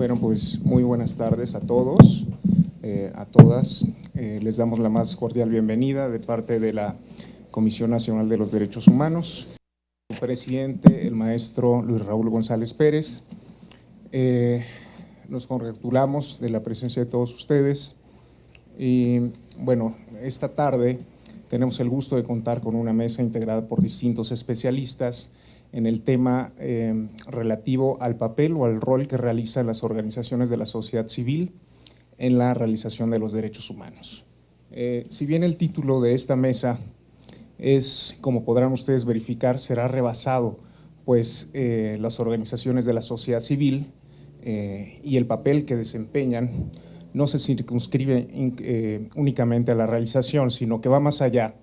Bueno, pues muy buenas tardes a todos, a todas. Les damos la más cordial bienvenida de parte de la Comisión Nacional de los Derechos Humanos. Su presidente, el maestro Luis Raúl González Pérez. Nos congratulamos de la presencia de todos ustedes y bueno, esta tarde tenemos el gusto de contar con una mesa integrada por distintos especialistas en el tema relativo al papel o al rol que realizan las organizaciones de la sociedad civil en la realización de los derechos humanos. Si bien el título de esta mesa es, como podrán ustedes verificar, será rebasado, pues las organizaciones de la sociedad civil y el papel que desempeñan no se circunscribe únicamente a la realización, sino que va más allá.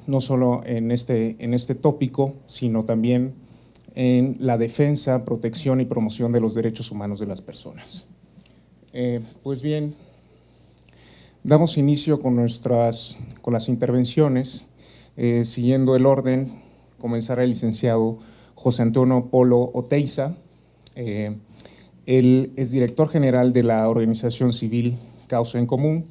No solo en este tópico, sino también en la defensa, protección y promoción de los derechos humanos de las personas. Pues bien, damos inicio con las intervenciones. Siguiendo el orden, comenzará el licenciado José Antonio Polo Oteiza. Él es director general de la organización civil Causa en Común.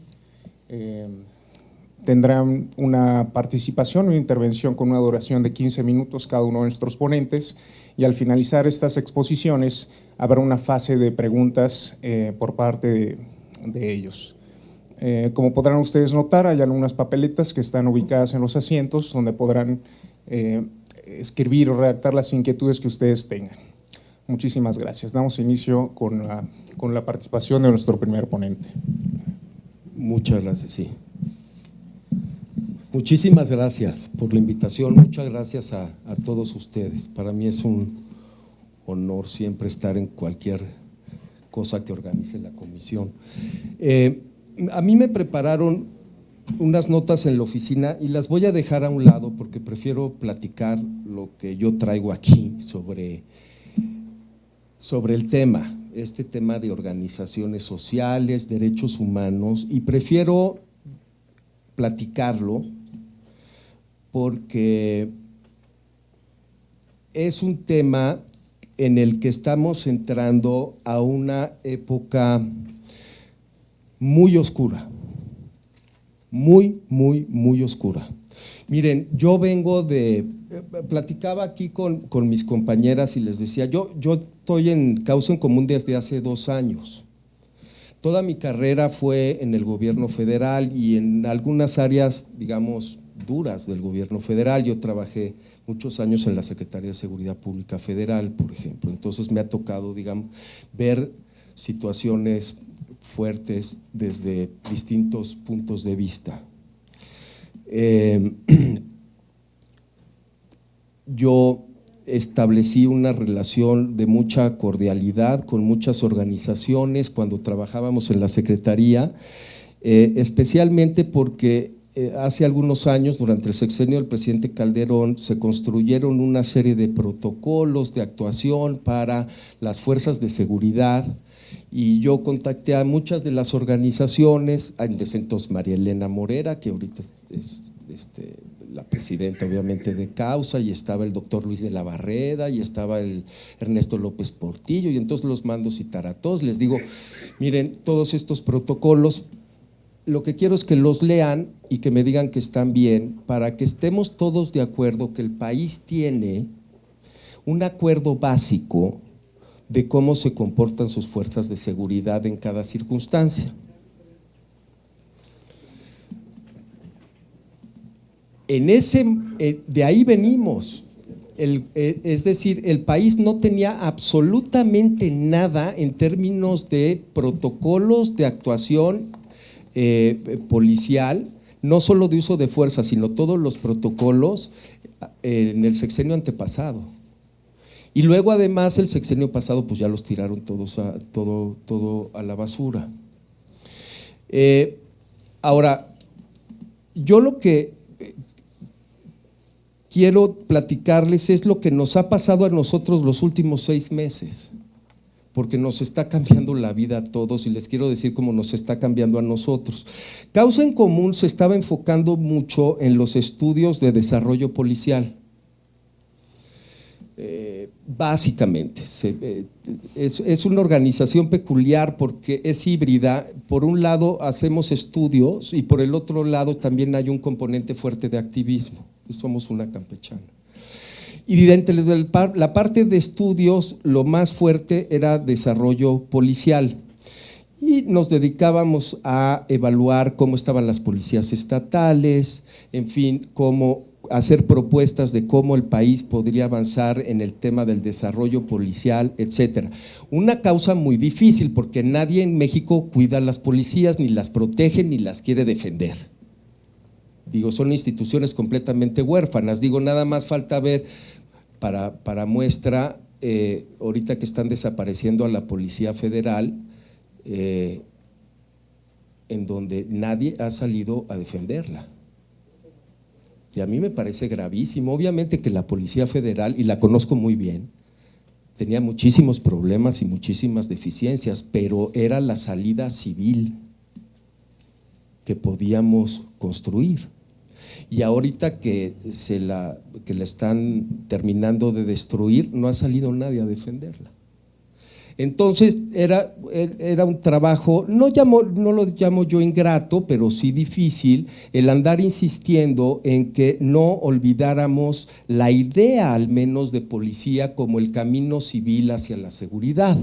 Tendrán una participación, una intervención con una duración de 15 minutos cada uno de nuestros ponentes y al finalizar estas exposiciones habrá una fase de preguntas por parte de ellos. Como podrán ustedes notar, hay algunas papeletas que están ubicadas en los asientos donde podrán escribir o redactar las inquietudes que ustedes tengan. Muchísimas gracias. Damos inicio con la participación de nuestro primer ponente. Muchas gracias, sí. Muchísimas gracias por la invitación, muchas gracias a todos ustedes. Para mí es un honor siempre estar en cualquier cosa que organice la comisión. A mí me prepararon unas notas en la oficina y las voy a dejar a un lado porque prefiero platicar lo que yo traigo aquí sobre el tema, este tema de organizaciones sociales, derechos humanos, y prefiero platicarlo porque es un tema en el que estamos entrando a una época muy oscura, muy oscura. Miren, yo platicaba aquí con mis compañeras y les decía, yo estoy en Causa en Común desde hace 2 años. Toda mi carrera fue en el gobierno federal y en algunas áreas, digamos, duras del gobierno federal. Yo trabajé muchos años en la Secretaría de Seguridad Pública Federal, por ejemplo. Entonces me ha tocado, digamos, ver situaciones fuertes desde distintos puntos de vista. Yo establecí una relación de mucha cordialidad con muchas organizaciones cuando trabajábamos en la Secretaría, especialmente porque hace algunos años, durante el sexenio del presidente Calderón, se construyeron una serie de protocolos de actuación para las fuerzas de seguridad y yo contacté a muchas de las organizaciones, entonces María Elena Morera, que ahorita es la presidenta obviamente de Causa, y estaba el doctor Luis de la Barreda y estaba el Ernesto López Portillo, y entonces los mando citar a todos, les digo, miren, todos estos protocolos, lo que quiero es que los lean y que me digan que están bien, para que estemos todos de acuerdo que el país tiene un acuerdo básico de cómo se comportan sus fuerzas de seguridad en cada circunstancia. De ahí venimos, es decir, el país no tenía absolutamente nada en términos de protocolos de actuación policial, no solo de uso de fuerza, sino todos los protocolos en el sexenio antepasado. Y luego además el sexenio pasado pues ya los tiraron todos todo a la basura. Ahora, yo lo que quiero platicarles es lo que nos ha pasado a nosotros los últimos 6 meses, porque nos está cambiando la vida a todos y les quiero decir cómo nos está cambiando a nosotros. Causa en Común se estaba enfocando mucho en los estudios de desarrollo policial. Básicamente, es una organización peculiar porque es híbrida. Por un lado hacemos estudios y por el otro lado también hay un componente fuerte de activismo. Somos una campechana. Y dentro de la parte de estudios, lo más fuerte era desarrollo policial. Y nos dedicábamos a evaluar cómo estaban las policías estatales, en fin, cómo hacer propuestas de cómo el país podría avanzar en el tema del desarrollo policial, etcétera. Una causa muy difícil porque nadie en México cuida a las policías, ni las protege, ni las quiere defender. Digo, son instituciones completamente huérfanas. Digo, nada más falta ver, para muestra, ahorita que están desapareciendo a la Policía Federal, en donde nadie ha salido a defenderla. Y a mí me parece gravísimo. Obviamente que la Policía Federal, y la conozco muy bien, tenía muchísimos problemas y muchísimas deficiencias, pero era la salida civil que podíamos construir. Y ahorita que la están terminando de destruir, no ha salido nadie a defenderla. Entonces era un trabajo, no lo llamo yo ingrato, pero sí difícil, el andar insistiendo en que no olvidáramos la idea al menos de policía como el camino civil hacia la seguridad.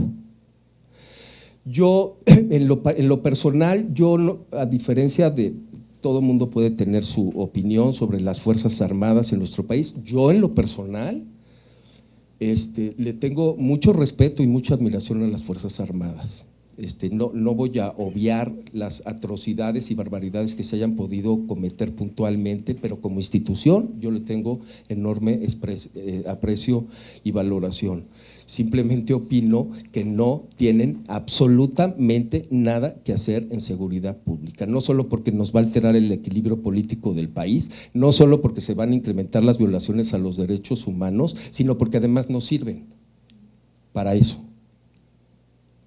Yo, en lo personal, yo no, a diferencia de todo el mundo puede tener su opinión sobre las Fuerzas Armadas en nuestro país, yo en lo personal le tengo mucho respeto y mucha admiración a las Fuerzas Armadas. No voy a obviar las atrocidades y barbaridades que se hayan podido cometer puntualmente, pero como institución yo le tengo enorme aprecio y valoración. Simplemente opino que no tienen absolutamente nada que hacer en seguridad pública, no solo porque nos va a alterar el equilibrio político del país, no solo porque se van a incrementar las violaciones a los derechos humanos, sino porque además no sirven para eso.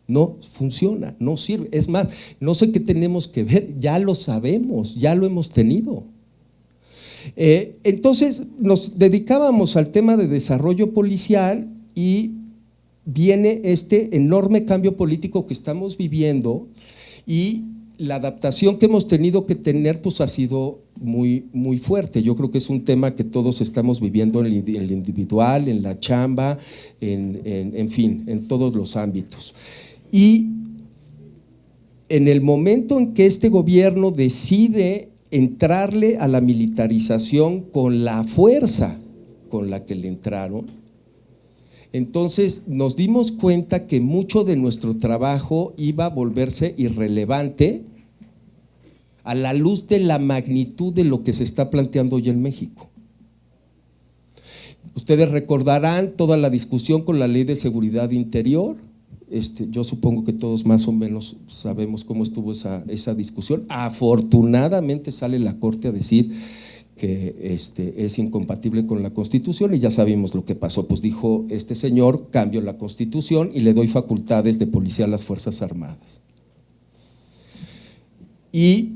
No funciona, no sirve. Es más, no sé qué tenemos que ver, ya lo sabemos, ya lo hemos tenido. Entonces nos dedicábamos al tema de desarrollo policial y viene este enorme cambio político que estamos viviendo y la adaptación que hemos tenido que tener pues ha sido muy, muy fuerte. Yo creo que es un tema que todos estamos viviendo en el individual, en la chamba, en fin, en todos los ámbitos. Y en el momento en que este gobierno decide entrarle a la militarización con la fuerza con la que le entraron, entonces nos dimos cuenta que mucho de nuestro trabajo iba a volverse irrelevante a la luz de la magnitud de lo que se está planteando hoy en México. Ustedes recordarán toda la discusión con la Ley de Seguridad Interior. Yo supongo que todos más o menos sabemos cómo estuvo esa discusión. Afortunadamente sale la Corte a decir que es incompatible con la Constitución y ya sabemos lo que pasó, pues dijo este señor, cambio la Constitución y le doy facultades de policía a las Fuerzas Armadas. Y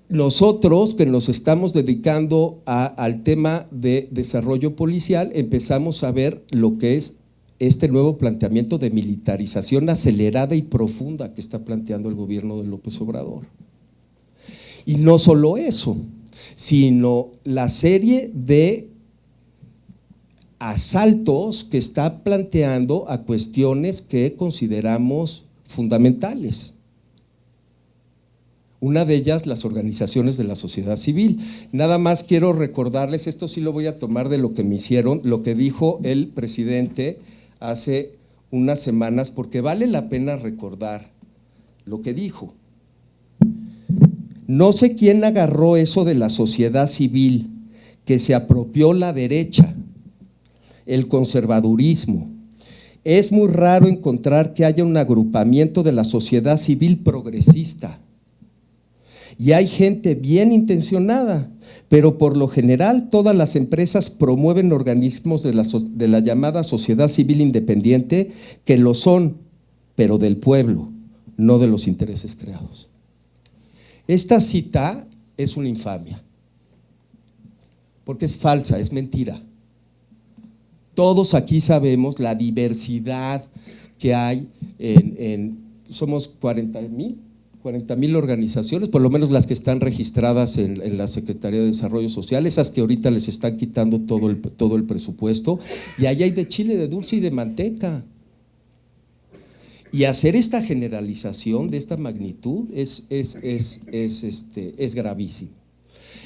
nosotros que nos estamos dedicando al tema de desarrollo policial, empezamos a ver lo que es este nuevo planteamiento de militarización acelerada y profunda que está planteando el gobierno de López Obrador. Y no solo eso, sino la serie de asaltos que está planteando a cuestiones que consideramos fundamentales. Una de ellas, las organizaciones de la sociedad civil. Nada más quiero recordarles, esto sí lo voy a tomar de lo que me hicieron, lo que dijo el presidente hace unas semanas, porque vale la pena recordar lo que dijo. No sé quién agarró eso de la sociedad civil, que se apropió la derecha, el conservadurismo. Es muy raro encontrar que haya un agrupamiento de la sociedad civil progresista. Y hay gente bien intencionada, pero por lo general todas las empresas promueven organismos de la llamada sociedad civil independiente que lo son, pero del pueblo, no de los intereses creados. Esta cita es una infamia, porque es falsa, es mentira. Todos aquí sabemos la diversidad que hay somos 40,000 organizaciones, por lo menos las que están registradas en la Secretaría de Desarrollo Social, esas que ahorita les están quitando todo el presupuesto, y ahí hay de chile, de dulce y de manteca. Y hacer esta generalización de esta magnitud es gravísimo.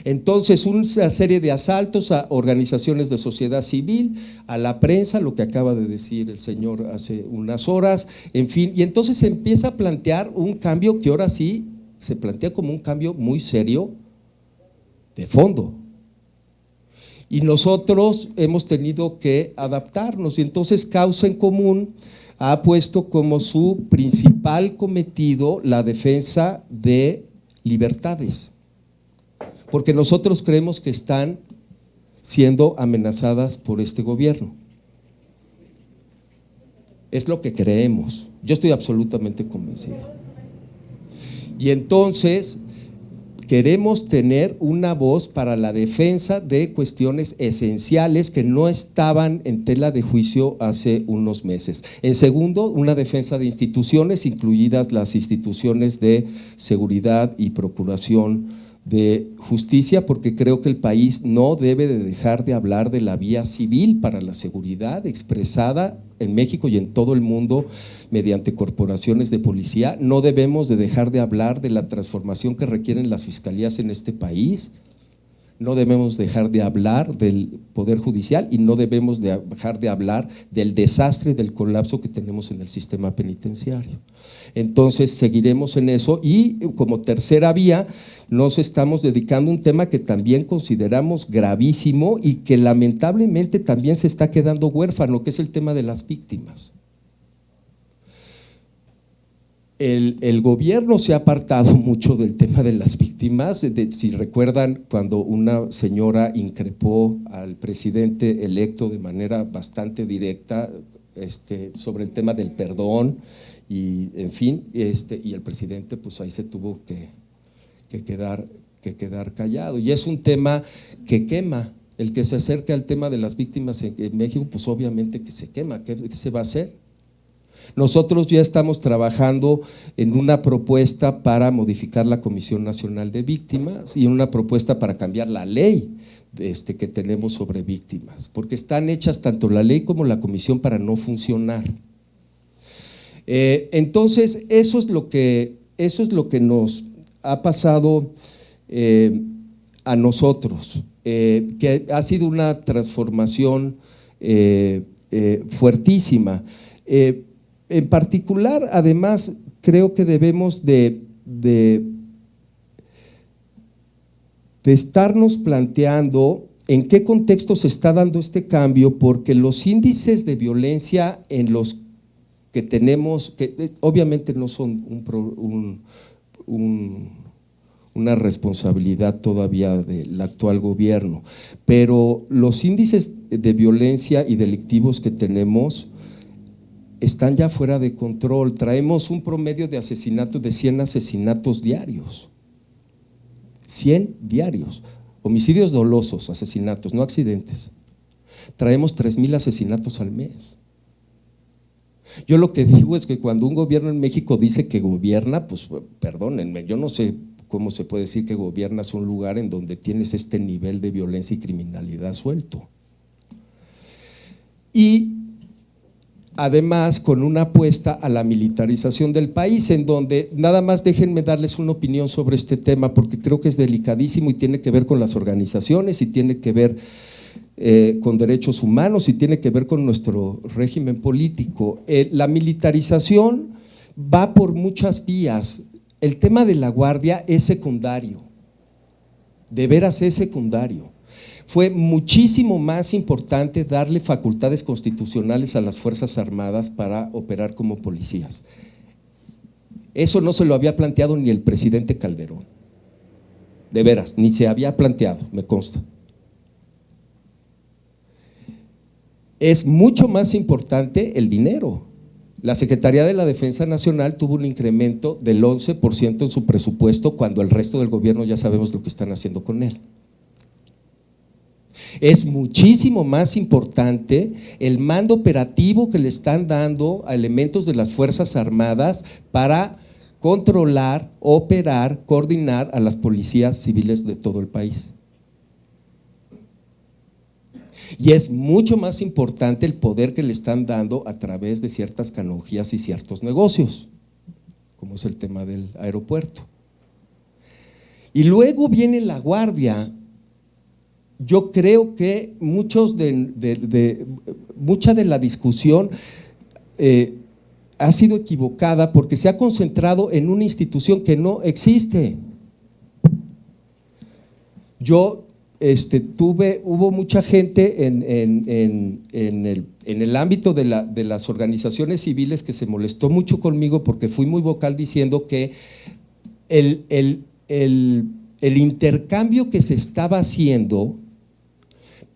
Entonces, una serie de asaltos a organizaciones de sociedad civil, a la prensa, lo que acaba de decir el señor hace unas horas, en fin, y entonces se empieza a plantear un cambio que ahora sí se plantea como un cambio muy serio de fondo. Y nosotros hemos tenido que adaptarnos, y entonces Causa en Común ha puesto como su principal cometido la defensa de libertades, porque nosotros creemos que están siendo amenazadas por este gobierno. Es lo que creemos, yo estoy absolutamente convencido. Y entonces queremos tener una voz para la defensa de cuestiones esenciales que no estaban en tela de juicio hace unos meses. En segundo, una defensa de instituciones, incluidas las instituciones de seguridad y procuración de justicia, porque creo que el país no debe de dejar de hablar de la vía civil para la seguridad expresada en México y en todo el mundo mediante corporaciones de policía. No debemos de dejar de hablar de la transformación que requieren las fiscalías en este país. No debemos dejar de hablar del Poder Judicial y no debemos de dejar de hablar del desastre y del colapso que tenemos en el sistema penitenciario. Entonces seguiremos en eso, y como tercera vía nos estamos dedicando a un tema que también consideramos gravísimo y que lamentablemente también se está quedando huérfano, que es el tema de las víctimas. El gobierno se ha apartado mucho del tema de las víctimas. Si recuerdan, cuando una señora increpó al presidente electo de manera bastante directa sobre el tema del perdón, y en fin, y el presidente pues ahí se tuvo que quedar callado, y es un tema que quema. El que se acerque al tema de las víctimas en México, pues obviamente que se quema. ¿Qué se va a hacer? Nosotros ya estamos trabajando en una propuesta para modificar la Comisión Nacional de Víctimas y una propuesta para cambiar la ley que tenemos sobre víctimas, porque están hechas tanto la ley como la comisión para no funcionar. Entonces, eso es lo que nos ha pasado a nosotros, que ha sido una transformación fuertísima. En particular, además, creo que debemos de estarnos planteando en qué contexto se está dando este cambio, porque los índices de violencia en los que tenemos, que obviamente no son una responsabilidad todavía del actual gobierno, pero los índices de violencia y delictivos que tenemos están ya fuera de control. Traemos un promedio de asesinatos de 100 asesinatos diarios, 100 diarios, homicidios dolosos, asesinatos, no accidentes. Traemos 3,000 asesinatos al mes. Yo lo que digo es que cuando un gobierno en México dice que gobierna, pues perdónenme, yo no sé cómo se puede decir que gobiernas un lugar en donde tienes este nivel de violencia y criminalidad suelto. Y además con una apuesta a la militarización del país, en donde nada más déjenme darles una opinión sobre este tema, porque creo que es delicadísimo y tiene que ver con las organizaciones y tiene que ver con derechos humanos y tiene que ver con nuestro régimen político. La militarización va por muchas vías. El tema de la guardia es secundario, de veras es secundario. Fue muchísimo más importante darle facultades constitucionales a las Fuerzas Armadas para operar como policías. Eso no se lo había planteado ni el presidente Calderón, de veras, ni se había planteado, me consta. Es mucho más importante el dinero. La Secretaría de la Defensa Nacional tuvo un incremento del 11% en su presupuesto, cuando el resto del gobierno ya sabemos lo que están haciendo con él. Es muchísimo más importante el mando operativo que le están dando a elementos de las Fuerzas Armadas para controlar, operar, coordinar a las policías civiles de todo el país. Y es mucho más importante el poder que le están dando a través de ciertas canonjías y ciertos negocios, como es el tema del aeropuerto. Y luego viene la Guardia. Yo creo que mucha de la discusión ha sido equivocada porque se ha concentrado en una institución que no existe. Hubo mucha gente en el ámbito de las organizaciones civiles que se molestó mucho conmigo porque fui muy vocal diciendo que el intercambio que se estaba haciendo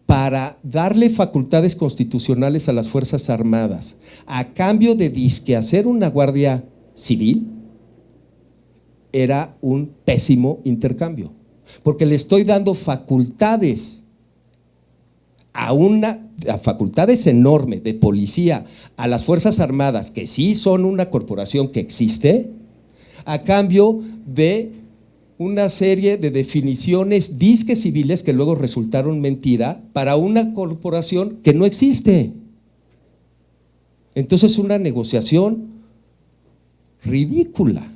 para darle facultades constitucionales a las Fuerzas Armadas a cambio de disque hacer una Guardia Civil era un pésimo intercambio, porque le estoy dando facultades facultades enormes de policía a las Fuerzas Armadas, que sí son una corporación que existe, a cambio de una serie de definiciones disque civiles que luego resultaron mentira para una corporación que no existe. Entonces, una negociación ridícula.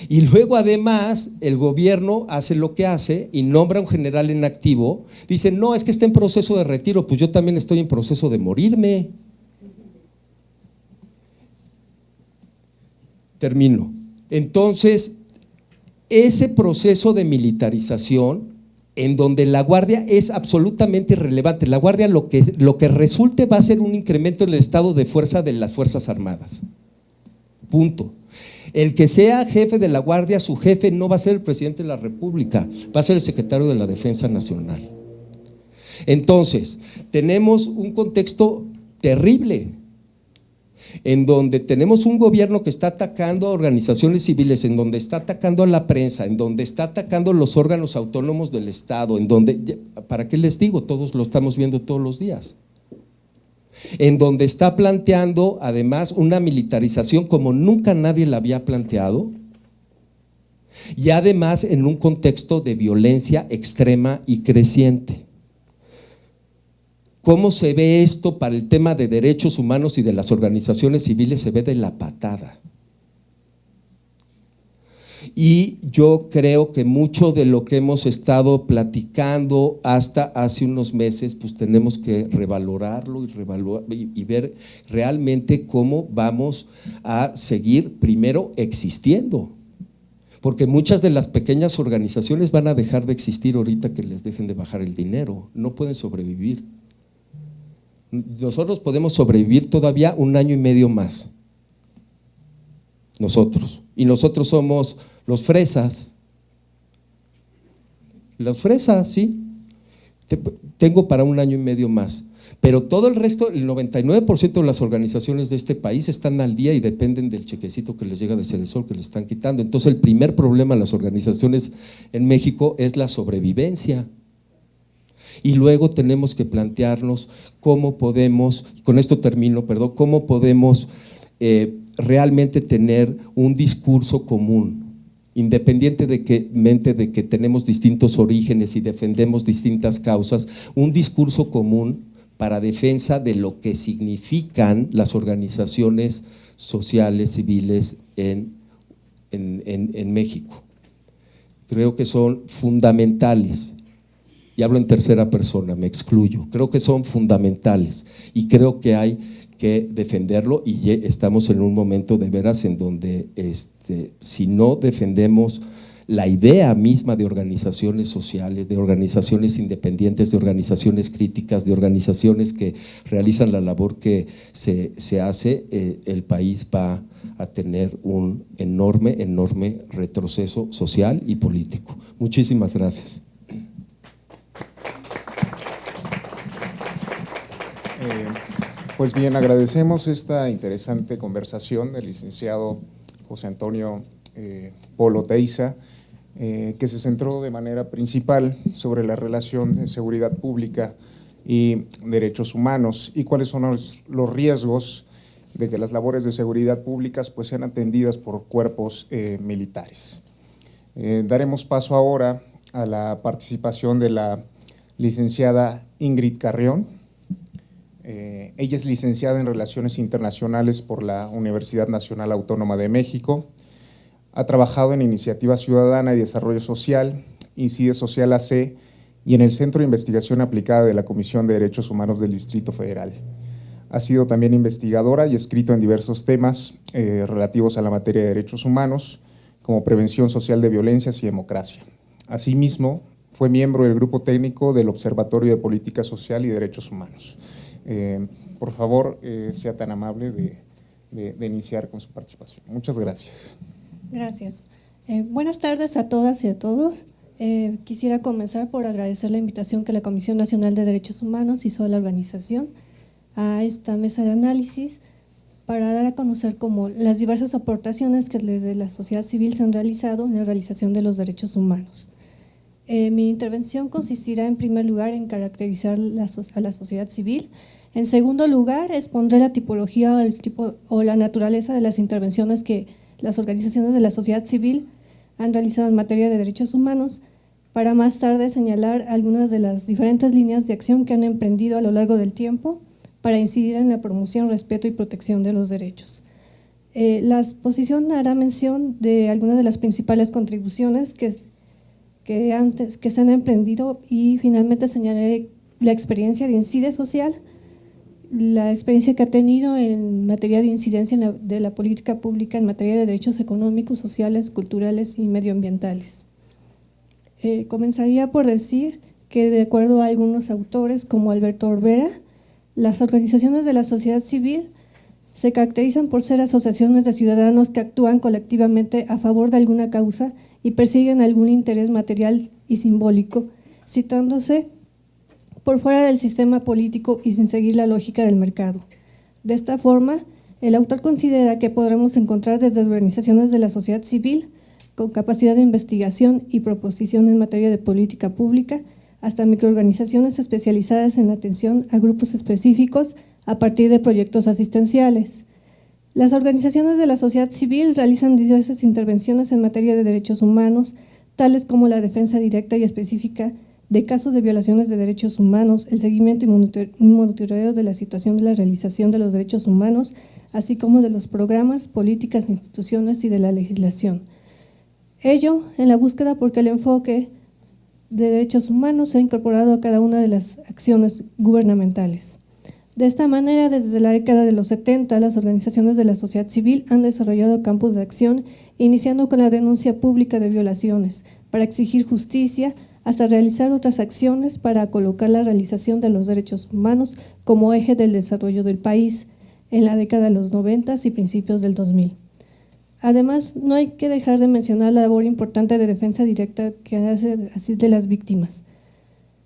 Y luego además el gobierno hace lo que hace y nombra a un general en activo, dice, no, es que está en proceso de retiro, pues yo también estoy en proceso de morirme. Termino. Entonces, ese proceso de militarización en donde la Guardia es absolutamente irrelevante, la Guardia lo que resulte va a ser un incremento en el estado de fuerza de las Fuerzas Armadas, punto. El que sea jefe de la Guardia, su jefe no va a ser el presidente de la República, va a ser el secretario de la Defensa Nacional. Entonces, tenemos un contexto terrible, en donde tenemos un gobierno que está atacando a organizaciones civiles, en donde está atacando a la prensa, en donde está atacando a los órganos autónomos del Estado, en donde, ¿para qué les digo? Todos lo estamos viendo todos los días. En donde está planteando además una militarización como nunca nadie la había planteado, y además en un contexto de violencia extrema y creciente. ¿Cómo se ve esto para el tema de derechos humanos y de las organizaciones civiles? Se ve de la patada. Y yo creo que mucho de lo que hemos estado platicando hasta hace unos meses, pues tenemos que revalorarlo y ver realmente cómo vamos a seguir primero existiendo. Porque muchas de las pequeñas organizaciones van a dejar de existir ahorita que les dejen de bajar el dinero, no pueden sobrevivir. Nosotros podemos sobrevivir todavía 1 año y medio más, nosotros, y nosotros somos los fresas, sí, tengo para 1 año y medio más, pero todo el resto, el 99% de las organizaciones de este país están al día y dependen del chequecito que les llega de Sedesol que les están quitando. Entonces el primer problema de las organizaciones en México es la sobrevivencia. Y luego tenemos que plantearnos cómo podemos, con esto termino, perdón, cómo podemos realmente tener un discurso común, independientemente de que tenemos distintos orígenes y defendemos distintas causas, un discurso común para defensa de lo que significan las organizaciones sociales, civiles en México. Creo que son fundamentales. Y hablo en tercera persona, me excluyo, creo que son fundamentales y creo que hay que defenderlo y estamos en un momento de veras en donde si no defendemos la idea misma de organizaciones sociales, de organizaciones independientes, de organizaciones críticas, de organizaciones que realizan la labor que se hace, el país va a tener un enorme retroceso social y político. Muchísimas gracias. Pues bien, agradecemos esta interesante conversación del licenciado José Antonio Polo Teiza. que se centró de manera principal sobre la relación de seguridad pública y derechos humanos y cuáles son los riesgos de que las labores de seguridad públicas pues sean atendidas por cuerpos militares. Daremos paso ahora a la participación de la licenciada Ingrid Carrión. Ella es licenciada en Relaciones Internacionales por la Universidad Nacional Autónoma de México. Ha trabajado en Iniciativa Ciudadana y Desarrollo Social, INCIDE Social AC y en el Centro de Investigación Aplicada de la Comisión de Derechos Humanos del Distrito Federal. Ha sido también investigadora y escrito en diversos temas relativos a la materia de derechos humanos, como prevención social de violencias y democracia. Asimismo, fue miembro del Grupo Técnico del Observatorio de Política Social y Derechos Humanos. Por favor, sea tan amable de iniciar con su participación. Muchas gracias. Gracias. Buenas tardes a todas y a todos. Quisiera comenzar por agradecer la invitación que la Comisión Nacional de Derechos Humanos hizo a la organización a esta mesa de análisis para dar a conocer como las diversas aportaciones que desde la sociedad civil se han realizado en la realización de los derechos humanos. Mi intervención consistirá en primer lugar en caracterizar a la sociedad civil. En segundo lugar, expondré la tipología o el tipo o la naturaleza de las intervenciones que las organizaciones de la sociedad civil han realizado en materia de derechos humanos, para más tarde señalar algunas de las diferentes líneas de acción que han emprendido a lo largo del tiempo para incidir en la promoción, respeto y protección de los derechos. La exposición hará mención de algunas de las principales contribuciones que se han emprendido y finalmente señalaré la experiencia de INCIDE Social, la experiencia que ha tenido en materia de incidencia de la política pública en materia de derechos económicos, sociales, culturales y medioambientales. Comenzaría por decir que de acuerdo a algunos autores como Alberto Orbera, las organizaciones de la sociedad civil se caracterizan por ser asociaciones de ciudadanos que actúan colectivamente a favor de alguna causa y persiguen algún interés material y simbólico, situándose por fuera del sistema político y sin seguir la lógica del mercado. De esta forma, el autor considera que podremos encontrar desde organizaciones de la sociedad civil con capacidad de investigación y proposición en materia de política pública, hasta microorganizaciones especializadas en la atención a grupos específicos a partir de proyectos asistenciales. Las organizaciones de la sociedad civil realizan diversas intervenciones en materia de derechos humanos, tales como la defensa directa y específica de casos de violaciones de derechos humanos, el seguimiento y monitoreo de la situación de la realización de los derechos humanos, así como de los programas, políticas, instituciones y de la legislación. Ello en la búsqueda porque el enfoque de derechos humanos se ha incorporado a cada una de las acciones gubernamentales. De esta manera, desde la década de los 70, las organizaciones de la sociedad civil han desarrollado campos de acción, iniciando con la denuncia pública de violaciones, para exigir justicia, hasta realizar otras acciones para colocar la realización de los derechos humanos como eje del desarrollo del país en la década de los 90 y principios del 2000. Además, no hay que dejar de mencionar la labor importante de defensa directa que hace así de las víctimas.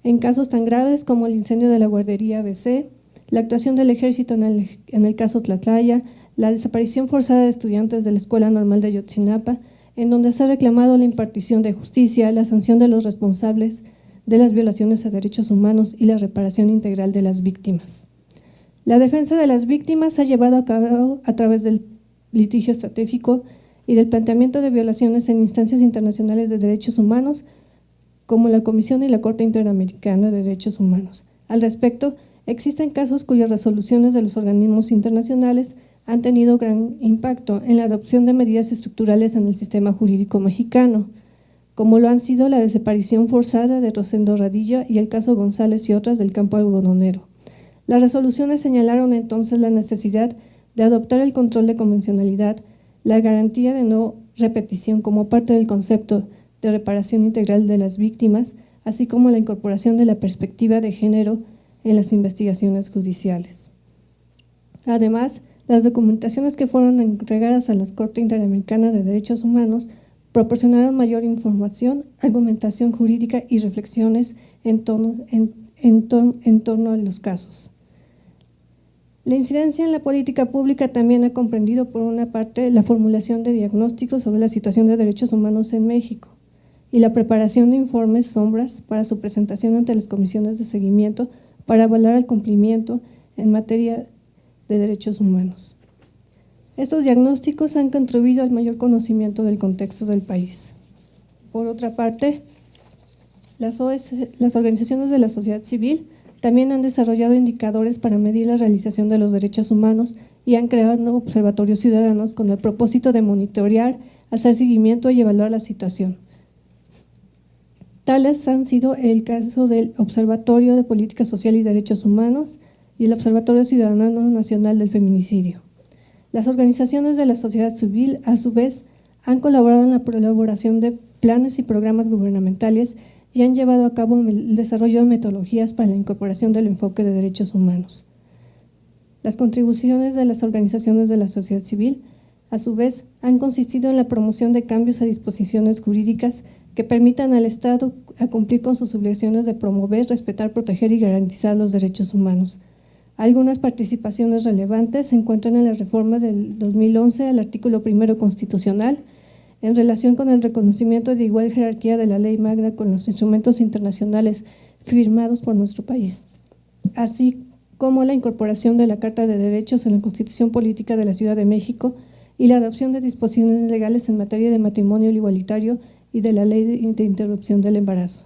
En casos tan graves como el incendio de la guardería ABC, la actuación del ejército en el caso Tlatlaya, la desaparición forzada de estudiantes de la Escuela Normal de Ayotzinapa, en donde se ha reclamado la impartición de justicia, la sanción de los responsables de las violaciones a derechos humanos y la reparación integral de las víctimas. La defensa de las víctimas se ha llevado a cabo a través del litigio estratégico y del planteamiento de violaciones en instancias internacionales de derechos humanos, como la Comisión y la Corte Interamericana de Derechos Humanos. Al respecto, existen casos cuyas resoluciones de los organismos internacionales han tenido gran impacto en la adopción de medidas estructurales en el sistema jurídico mexicano, como lo han sido la desaparición forzada de Rosendo Radilla y el caso González y otras del campo algodonero. Las resoluciones señalaron entonces la necesidad de adoptar el control de convencionalidad, la garantía de no repetición como parte del concepto de reparación integral de las víctimas, así como la incorporación de la perspectiva de género en las investigaciones judiciales. Además, las documentaciones que fueron entregadas a la Corte Interamericana de Derechos Humanos proporcionaron mayor información, argumentación jurídica y reflexiones en torno a los casos. La incidencia en la política pública también ha comprendido, por una parte, la formulación de diagnósticos sobre la situación de derechos humanos en México. y la preparación de informes sombras para su presentación ante las comisiones de seguimiento para evaluar el cumplimiento en materia de derechos humanos. Estos diagnósticos han contribuido al mayor conocimiento del contexto del país. Por otra parte, las organizaciones de la sociedad civil también han desarrollado indicadores para medir la realización de los derechos humanos y han creado observatorios ciudadanos con el propósito de monitorear, hacer seguimiento y evaluar la situación. Tales han sido el caso del Observatorio de Política Social y Derechos Humanos y el Observatorio Ciudadano Nacional del Feminicidio. Las organizaciones de la sociedad civil, a su vez, han colaborado en la elaboración de planes y programas gubernamentales y han llevado a cabo el desarrollo de metodologías para la incorporación del enfoque de derechos humanos. Las contribuciones de las organizaciones de la sociedad civil, a su vez, han consistido en la promoción de cambios a disposiciones jurídicas que permitan al Estado a cumplir con sus obligaciones de promover, respetar, proteger y garantizar los derechos humanos. Algunas participaciones relevantes se encuentran en la reforma del 2011 al artículo 1 constitucional, en relación con el reconocimiento de igual jerarquía de la ley magna con los instrumentos internacionales firmados por nuestro país, así como la incorporación de la Carta de Derechos en la Constitución Política de la Ciudad de México y la adopción de disposiciones legales en materia de matrimonio igualitario y de la ley de interrupción del embarazo.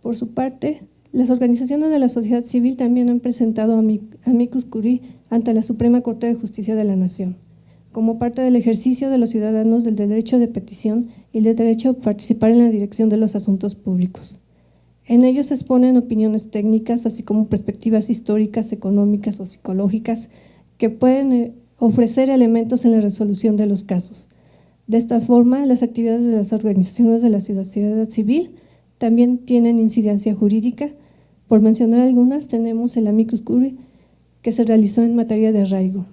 Por su parte, las organizaciones de la sociedad civil también han presentado amicus curiae ante la Suprema Corte de Justicia de la Nación, como parte del ejercicio de los ciudadanos del derecho de petición y del derecho a participar en la dirección de los asuntos públicos. En ellos se exponen opiniones técnicas, así como perspectivas históricas, económicas o psicológicas que pueden ofrecer elementos en la resolución de los casos. De esta forma, las actividades de las organizaciones de la sociedad civil también tienen incidencia jurídica. Por mencionar algunas, tenemos el amicus curiae que se realizó en materia de arraigo.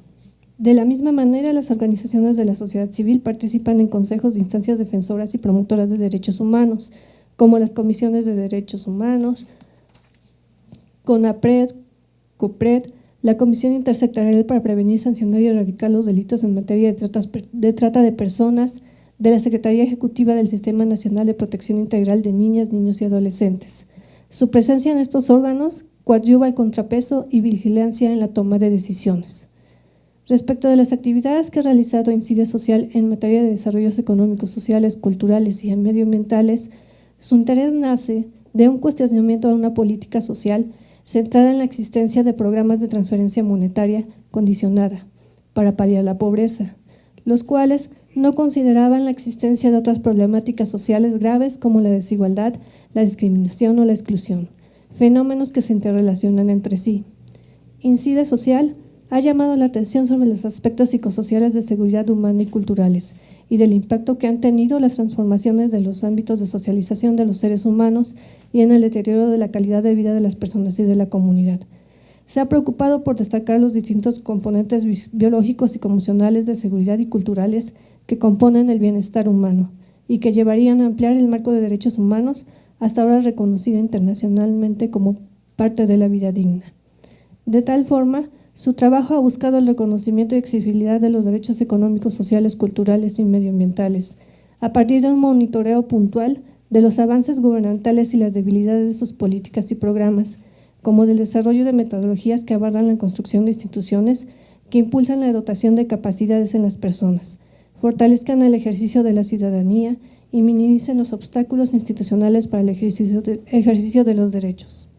De la misma manera, las organizaciones de la sociedad civil participan en consejos de instancias defensoras y promotoras de derechos humanos, como las comisiones de derechos humanos, CONAPRED, COPRED, la Comisión Intersectorial para Prevenir, Sancionar y Erradicar los Delitos en Materia de Trata de Personas, de la Secretaría Ejecutiva del Sistema Nacional de Protección Integral de Niñas, Niños y Adolescentes. Su presencia en estos órganos coadyuva el contrapeso y vigilancia en la toma de decisiones. Respecto de las actividades que ha realizado INCIDE Social en materia de desarrollos económicos, sociales, culturales y medioambientales, su interés nace de un cuestionamiento a una política social centrada en la existencia de programas de transferencia monetaria condicionada para paliar la pobreza, los cuales no consideraban la existencia de otras problemáticas sociales graves como la desigualdad, la discriminación o la exclusión, fenómenos que se interrelacionan entre sí. INCIDE Social ha llamado la atención sobre los aspectos psicosociales de seguridad humana y culturales y del impacto que han tenido las transformaciones de los ámbitos de socialización de los seres humanos y en el deterioro de la calidad de vida de las personas y de la comunidad. Se ha preocupado por destacar los distintos componentes biológicos, psicoemocionales, de seguridad y culturales que componen el bienestar humano y que llevarían a ampliar el marco de derechos humanos hasta ahora reconocido internacionalmente como parte de la vida digna. De tal forma, su trabajo ha buscado el reconocimiento y accesibilidad de los derechos económicos, sociales, culturales y medioambientales, a partir de un monitoreo puntual de los avances gubernamentales y las debilidades de sus políticas y programas, como del desarrollo de metodologías que abordan la construcción de instituciones que impulsan la dotación de capacidades en las personas, fortalezcan el ejercicio de la ciudadanía y minimicen los obstáculos institucionales para el ejercicio de los derechos.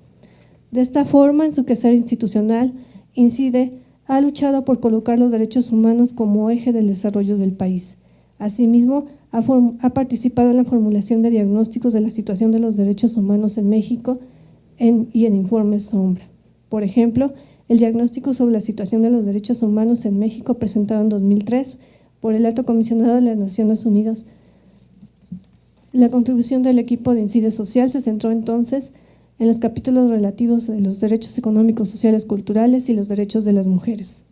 De esta forma, en su quehacer institucional, INCIDE ha luchado por colocar los derechos humanos como eje del desarrollo del país. Asimismo, ha participado en la formulación de diagnósticos de la situación de los derechos humanos en México y en informes sombra. Por ejemplo, el diagnóstico sobre la situación de los derechos humanos en México presentado en 2003 por el Alto Comisionado de las Naciones Unidas. La contribución del equipo de INCIDE Social se centró entonces en los capítulos relativos a los derechos económicos, sociales, culturales y los derechos de las mujeres.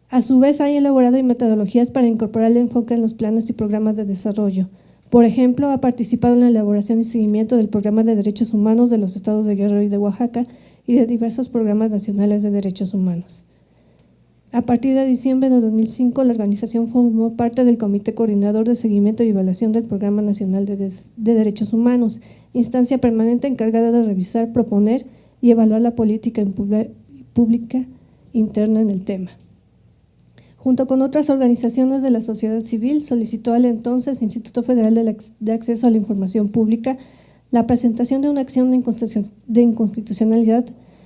A su vez, ha elaborado metodologías para incorporar el enfoque en los planes y programas de desarrollo. Por ejemplo, ha participado en la elaboración y seguimiento del Programa de Derechos Humanos de los estados de Guerrero y de Oaxaca y de diversos programas nacionales de derechos humanos. A partir de diciembre de 2005, la organización formó parte del Comité Coordinador de Seguimiento y Evaluación del Programa Nacional de Derechos Humanos, instancia permanente encargada de revisar, proponer y evaluar la política pública interna en el tema. Junto con otras organizaciones de la sociedad civil, solicitó al entonces Instituto Federal de Acceso a la Información Pública la presentación de una acción de inconstitucionalidad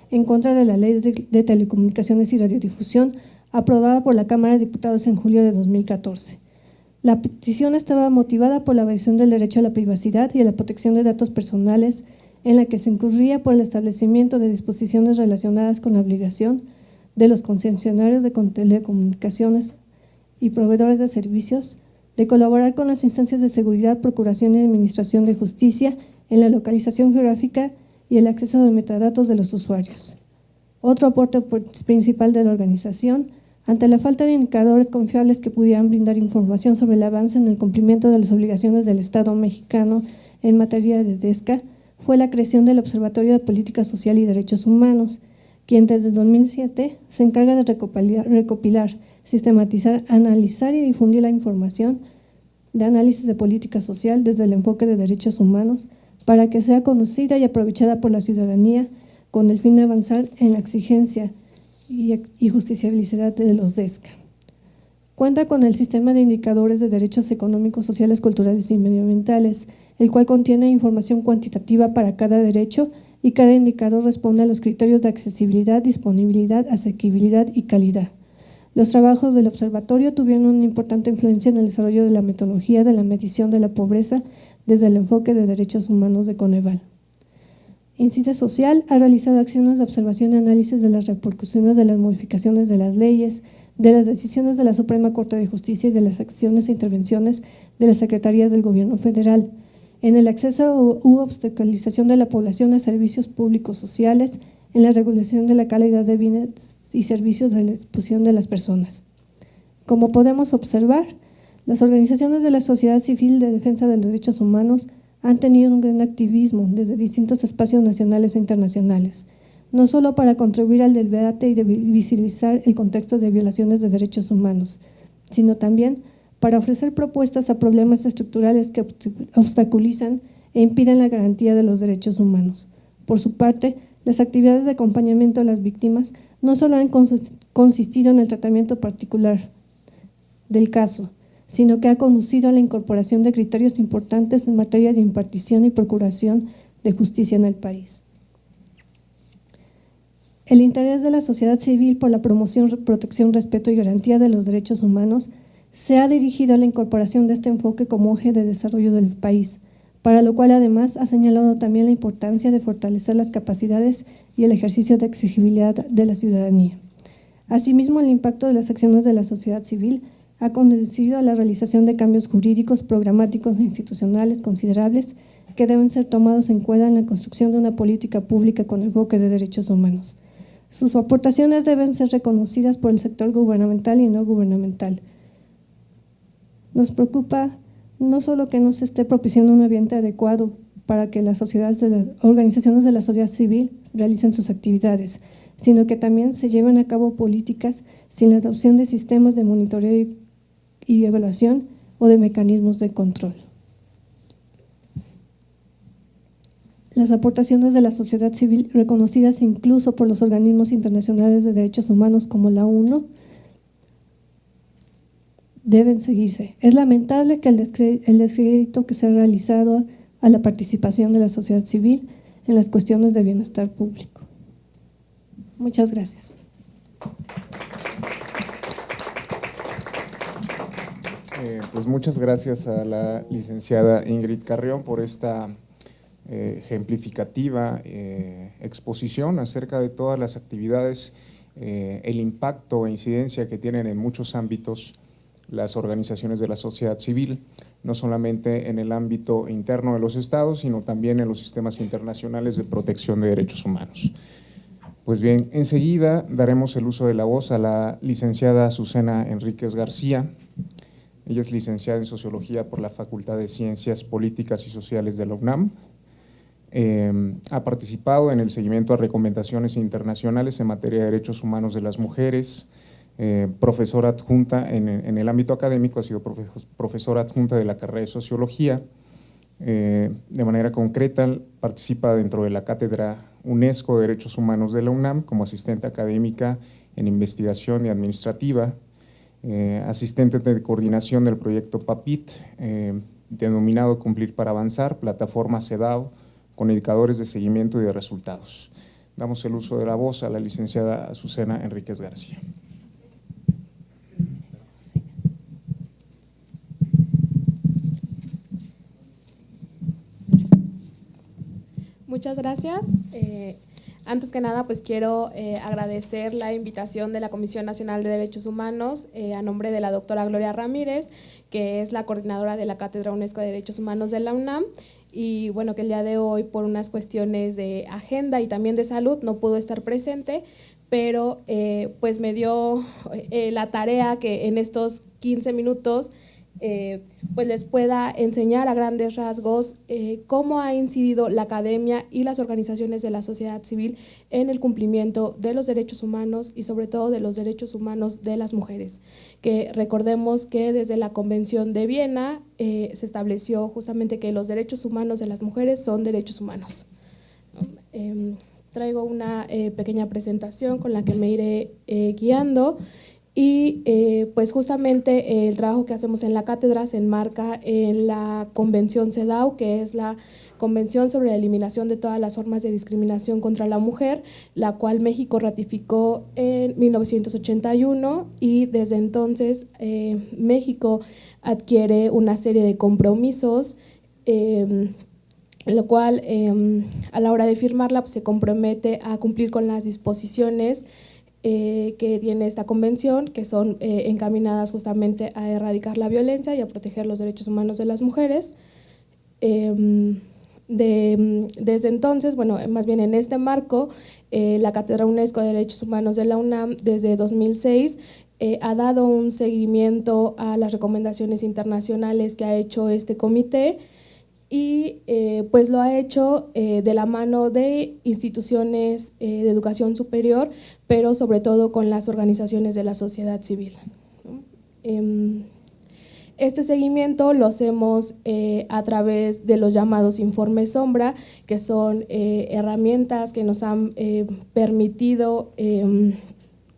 en contra de la Ley de Telecomunicaciones y Radiodifusión, aprobada por la Cámara de Diputados en julio de 2014. La petición estaba motivada por la violación del derecho a la privacidad y a la protección de datos personales, en la que se incurría por el establecimiento de disposiciones relacionadas con la obligación de los concesionarios de telecomunicaciones y proveedores de servicios de colaborar con las instancias de seguridad, procuración y administración de justicia en la localización geográfica y el acceso de metadatos de los usuarios. Otro aporte principal de la organización, ante la falta de indicadores confiables que pudieran brindar información sobre el avance en el cumplimiento de las obligaciones del Estado mexicano en materia de DESCA, fue la creación del Observatorio de Política Social y Derechos Humanos, quien desde 2007 se encarga de recopilar, sistematizar, analizar y difundir la información de análisis de política social desde el enfoque de derechos humanos para que sea conocida y aprovechada por la ciudadanía con el fin de avanzar en la exigencia y justiciabilidad de los DESCA. Cuenta con el sistema de indicadores de derechos económicos, sociales, culturales y medioambientales, el cual contiene información cuantitativa para cada derecho y cada indicador responde a los criterios de accesibilidad, disponibilidad, asequibilidad y calidad. Los trabajos del observatorio tuvieron una importante influencia en el desarrollo de la metodología de la medición de la pobreza desde el enfoque de derechos humanos de Coneval. INCIDE Social ha realizado acciones de observación y análisis de las repercusiones de las modificaciones de las leyes, de las decisiones de la Suprema Corte de Justicia y de las acciones e intervenciones de las secretarías del Gobierno Federal en el acceso u obstaculización de la población a servicios públicos sociales, en la regulación de la calidad de bienes y servicios de la disposición de las personas. Como podemos observar, las organizaciones de la sociedad civil de defensa de los derechos humanos han tenido un gran activismo desde distintos espacios nacionales e internacionales, no solo para contribuir al debate y de visibilizar el contexto de violaciones de derechos humanos, sino también para ofrecer propuestas a problemas estructurales que obstaculizan e impiden la garantía de los derechos humanos. Por su parte, las actividades de acompañamiento a las víctimas no solo han consistido en el tratamiento particular del caso, sino que ha conducido a la incorporación de criterios importantes en materia de impartición y procuración de justicia en el país. El interés de la sociedad civil por la promoción, protección, respeto y garantía de los derechos humanos se ha dirigido a la incorporación de este enfoque como eje de desarrollo del país, para lo cual además ha señalado también la importancia de fortalecer las capacidades y el ejercicio de exigibilidad de la ciudadanía. Asimismo, el impacto de las acciones de la sociedad civil ha conducido a la realización de cambios jurídicos, programáticos e institucionales considerables que deben ser tomados en cuenta en la construcción de una política pública con enfoque de derechos humanos. Sus aportaciones deben ser reconocidas por el sector gubernamental y no gubernamental. Nos preocupa no solo que no se esté propiciando un ambiente adecuado para que las organizaciones de la sociedad civil realicen sus actividades, sino que también se lleven a cabo políticas sin la adopción de sistemas de monitoreo y evaluación o de mecanismos de control. Las aportaciones de la sociedad civil, reconocidas incluso por los organismos internacionales de derechos humanos como la ONU, deben seguirse. Es lamentable que el descrédito que se ha realizado a la participación de la sociedad civil en las cuestiones de bienestar público. Muchas gracias. Pues muchas gracias a la licenciada Ingrid Carrión por esta ejemplificativa exposición acerca de todas las actividades, el impacto e incidencia que tienen en muchos ámbitos las organizaciones de la sociedad civil, no solamente en el ámbito interno de los estados, sino también en los sistemas internacionales de protección de derechos humanos. Pues bien, enseguida daremos el uso de la voz a la licenciada Azucena Enríquez García. Ella es licenciada en Sociología por la Facultad de Ciencias Políticas y Sociales de la UNAM. Ha participado en el seguimiento a recomendaciones internacionales en materia de derechos humanos de las mujeres, profesora adjunta en el ámbito académico, ha sido profesora adjunta de la carrera de Sociología. De manera concreta, participa dentro de la Cátedra UNESCO de Derechos Humanos de la UNAM como asistente académica en investigación y administrativa, asistente de coordinación del proyecto PAPIT, denominado Cumplir para Avanzar, plataforma CEDAW, con indicadores de seguimiento y de resultados. Damos el uso de la voz a la licenciada Azucena Enríquez García. Muchas gracias. Antes que nada, pues quiero agradecer la invitación de la Comisión Nacional de Derechos Humanos a nombre de la doctora Gloria Ramírez, que es la coordinadora de la Cátedra UNESCO de Derechos Humanos de la UNAM, y bueno, que el día de hoy por unas cuestiones de agenda y también de salud no pudo estar presente, pero pues me dio la tarea que en estos 15 minutos pues les pueda enseñar a grandes rasgos cómo ha incidido la academia y las organizaciones de la sociedad civil en el cumplimiento de los derechos humanos y sobre todo de los derechos humanos de las mujeres, que recordemos que desde la Convención de Viena se estableció justamente que los derechos humanos de las mujeres son derechos humanos, ¿no? Traigo una pequeña presentación con la que me iré guiando. Y pues justamente el trabajo que hacemos en la cátedra se enmarca en la Convención CEDAW, que es la Convención sobre la Eliminación de todas las formas de discriminación contra la mujer, la cual México ratificó en 1981 y desde entonces México adquiere una serie de compromisos, lo cual a la hora de firmarla pues, se compromete a cumplir con las disposiciones que tiene esta convención, que son encaminadas justamente a erradicar la violencia y a proteger los derechos humanos de las mujeres. Desde entonces, bueno, más bien en este marco, la Cátedra UNESCO de Derechos Humanos de la UNAM, desde 2006, ha dado un seguimiento a las recomendaciones internacionales que ha hecho este comité, y pues lo ha hecho de la mano de instituciones de educación superior, pero sobre todo con las organizaciones de la sociedad civil, ¿no? Este seguimiento lo hacemos a través de los llamados informes sombra, que son herramientas que nos han permitido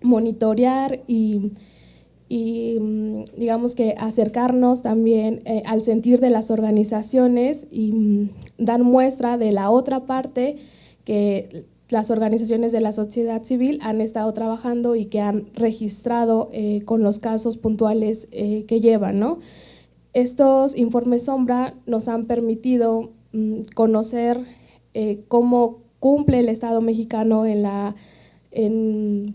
monitorear y digamos que acercarnos también al sentir de las organizaciones y dar muestra de la otra parte que las organizaciones de la sociedad civil han estado trabajando y que han registrado con los casos puntuales que llevan, ¿no? Estos informes sombra nos han permitido conocer cómo cumple el Estado mexicano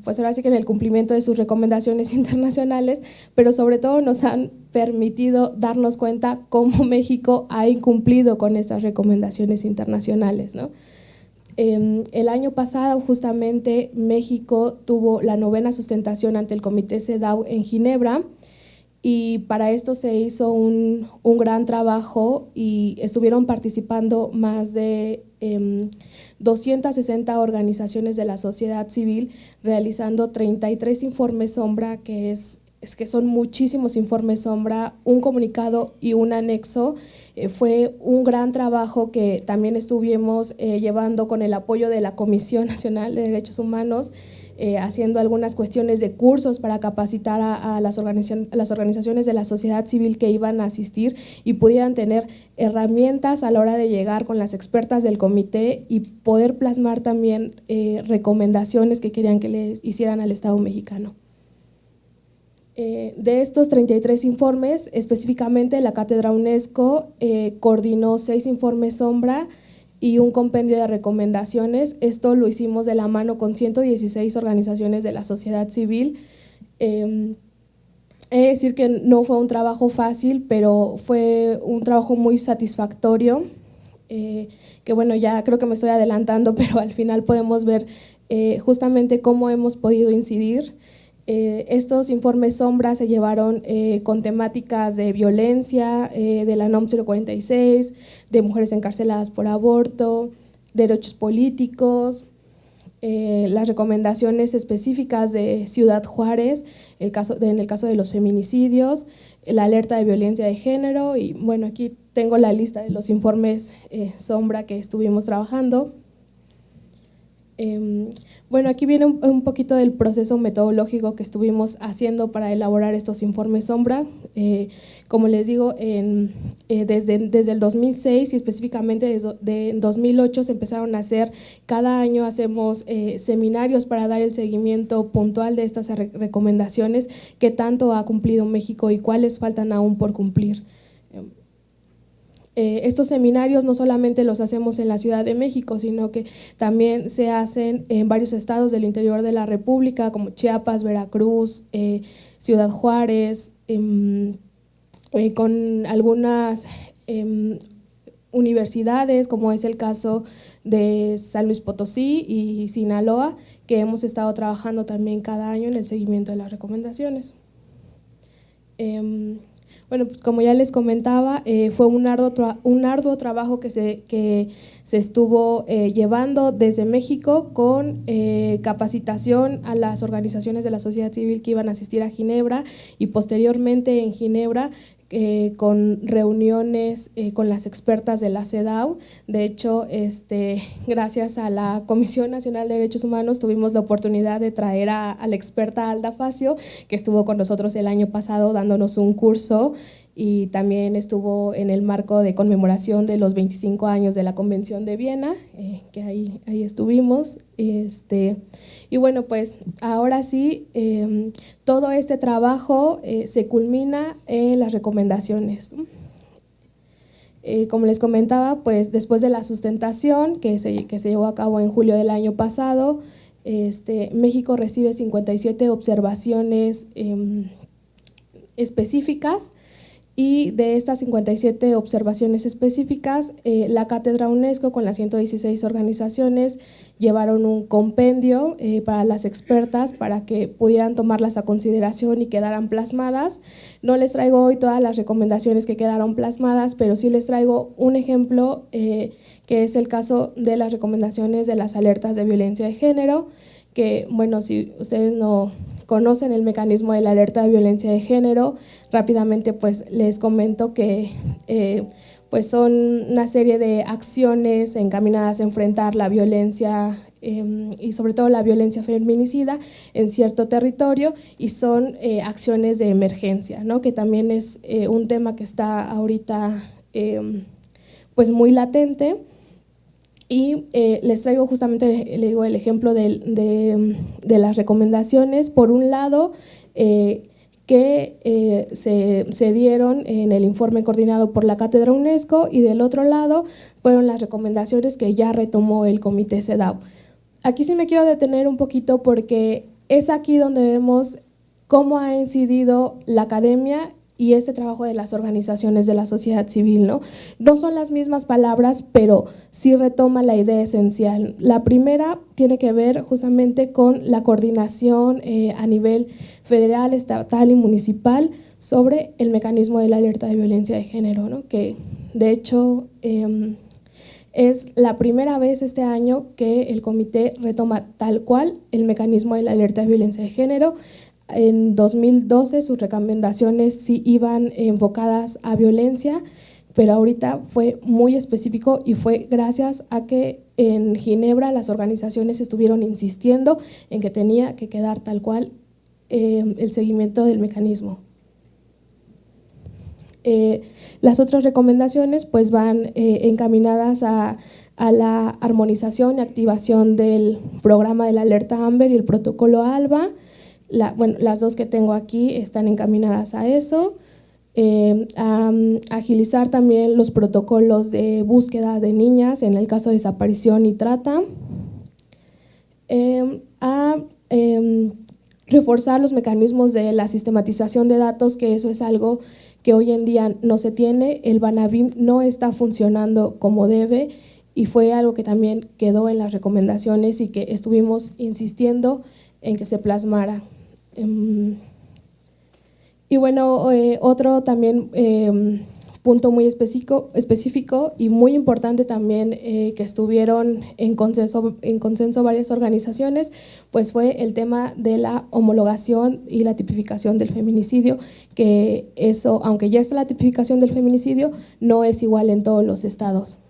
pues ahora sí que en el cumplimiento de sus recomendaciones internacionales, pero sobre todo nos han permitido darnos cuenta cómo México ha incumplido con esas recomendaciones internacionales, ¿no? El año pasado justamente México tuvo la 9ª sustentación ante el Comité CEDAW en Ginebra, y para esto se hizo un gran trabajo y estuvieron participando más de 260 organizaciones de la sociedad civil realizando 33 informes sombra, que son muchísimos informes sombra, un comunicado y un anexo. Fue un gran trabajo que también estuvimos llevando con el apoyo de la Comisión Nacional de Derechos Humanos, haciendo algunas cuestiones de cursos para capacitar a las organizaciones de la sociedad civil que iban a asistir y pudieran tener herramientas a la hora de llegar con las expertas del comité y poder plasmar también recomendaciones que querían que les hicieran al Estado mexicano. De estos 33 informes, específicamente la Cátedra UNESCO coordinó 6 informes sombra y un compendio de recomendaciones. Esto lo hicimos de la mano con 116 organizaciones de la sociedad civil. Es decir que no fue un trabajo fácil, pero fue un trabajo muy satisfactorio, que bueno, ya creo que me estoy adelantando, pero al final podemos ver justamente cómo hemos podido incidir. Estos informes sombra se llevaron con temáticas de violencia, de la NOM 046, de mujeres encarceladas por aborto, derechos políticos, las recomendaciones específicas de Ciudad Juárez, en el caso de los feminicidios, la alerta de violencia de género y bueno, aquí tengo la lista de los informes sombra que estuvimos trabajando. Bueno, aquí viene un poquito del proceso metodológico que estuvimos haciendo para elaborar estos informes sombra. Como les digo, desde el 2006 y específicamente desde 2008 se empezaron a hacer, cada año hacemos seminarios para dar el seguimiento puntual de estas recomendaciones, qué tanto ha cumplido México y cuáles faltan aún por cumplir. Estos seminarios no solamente los hacemos en la Ciudad de México, sino que también se hacen en varios estados del interior de la República, como Chiapas, Veracruz, Ciudad Juárez, con algunas universidades, como es el caso de San Luis Potosí y Sinaloa, que hemos estado trabajando también cada año en el seguimiento de las recomendaciones. Bueno, pues como ya les comentaba, fue un arduo trabajo que se estuvo llevando desde México con capacitación a las organizaciones de la sociedad civil que iban a asistir a Ginebra y posteriormente en Ginebra con reuniones con las expertas de la CEDAW. De hecho, gracias a la Comisión Nacional de Derechos Humanos tuvimos la oportunidad de traer a la experta Alda Facio, que estuvo con nosotros el año pasado dándonos un curso y también estuvo en el marco de conmemoración de los 25 años de la Convención de Viena, que ahí estuvimos. Y bueno, pues ahora sí, todo este trabajo se culmina en las recomendaciones. Como les comentaba, pues después de la sustentación que se llevó a cabo en julio del año pasado, México recibe 57 observaciones específicas. Y de estas 57 observaciones específicas, la Cátedra UNESCO con las 116 organizaciones llevaron un compendio para las expertas para que pudieran tomarlas a consideración y quedaran plasmadas. No les traigo hoy todas las recomendaciones que quedaron plasmadas, pero sí les traigo un ejemplo que es el caso de las recomendaciones de las alertas de violencia de género, que bueno, si ustedes no conocen el mecanismo de la alerta de violencia de género, rápidamente pues les comento que pues son una serie de acciones encaminadas a enfrentar la violencia y sobre todo la violencia feminicida en cierto territorio y son acciones de emergencia, ¿no? Que también es un tema que está ahorita pues muy latente. Y les traigo justamente, le digo, el ejemplo de las recomendaciones. Por un lado, que se dieron en el informe coordinado por la Cátedra UNESCO y del otro lado fueron las recomendaciones que ya retomó el Comité CEDAW. Aquí sí me quiero detener un poquito porque es aquí donde vemos cómo ha incidido la academia y este trabajo de las organizaciones de la sociedad civil, ¿no? No son las mismas palabras, pero sí retoma la idea esencial. La primera tiene que ver justamente con la coordinación a nivel federal, estatal y municipal sobre el mecanismo de la alerta de violencia de género, ¿no? Que de hecho es la primera vez este año que el comité retoma tal cual el mecanismo de la alerta de violencia de género. En 2012 sus recomendaciones sí iban enfocadas a violencia, pero ahorita fue muy específico y fue gracias a que en Ginebra las organizaciones estuvieron insistiendo en que tenía que quedar tal cual el seguimiento del mecanismo. Las otras recomendaciones pues van encaminadas a la armonización y activación del programa de la alerta AMBER y el protocolo ALBA. Bueno, las dos que tengo aquí están encaminadas a eso, a agilizar también los protocolos de búsqueda de niñas en el caso de desaparición y trata, a reforzar los mecanismos de la sistematización de datos, que eso es algo que hoy en día no se tiene. El Banabim no está funcionando como debe y fue algo que también quedó en las recomendaciones y que estuvimos insistiendo en que se plasmara. Y bueno, otro también punto muy específico y muy importante también que estuvieron en consenso varias organizaciones, pues fue el tema de la homologación y la tipificación del feminicidio, que eso, aunque ya está la tipificación del feminicidio, no es igual en todos los estados.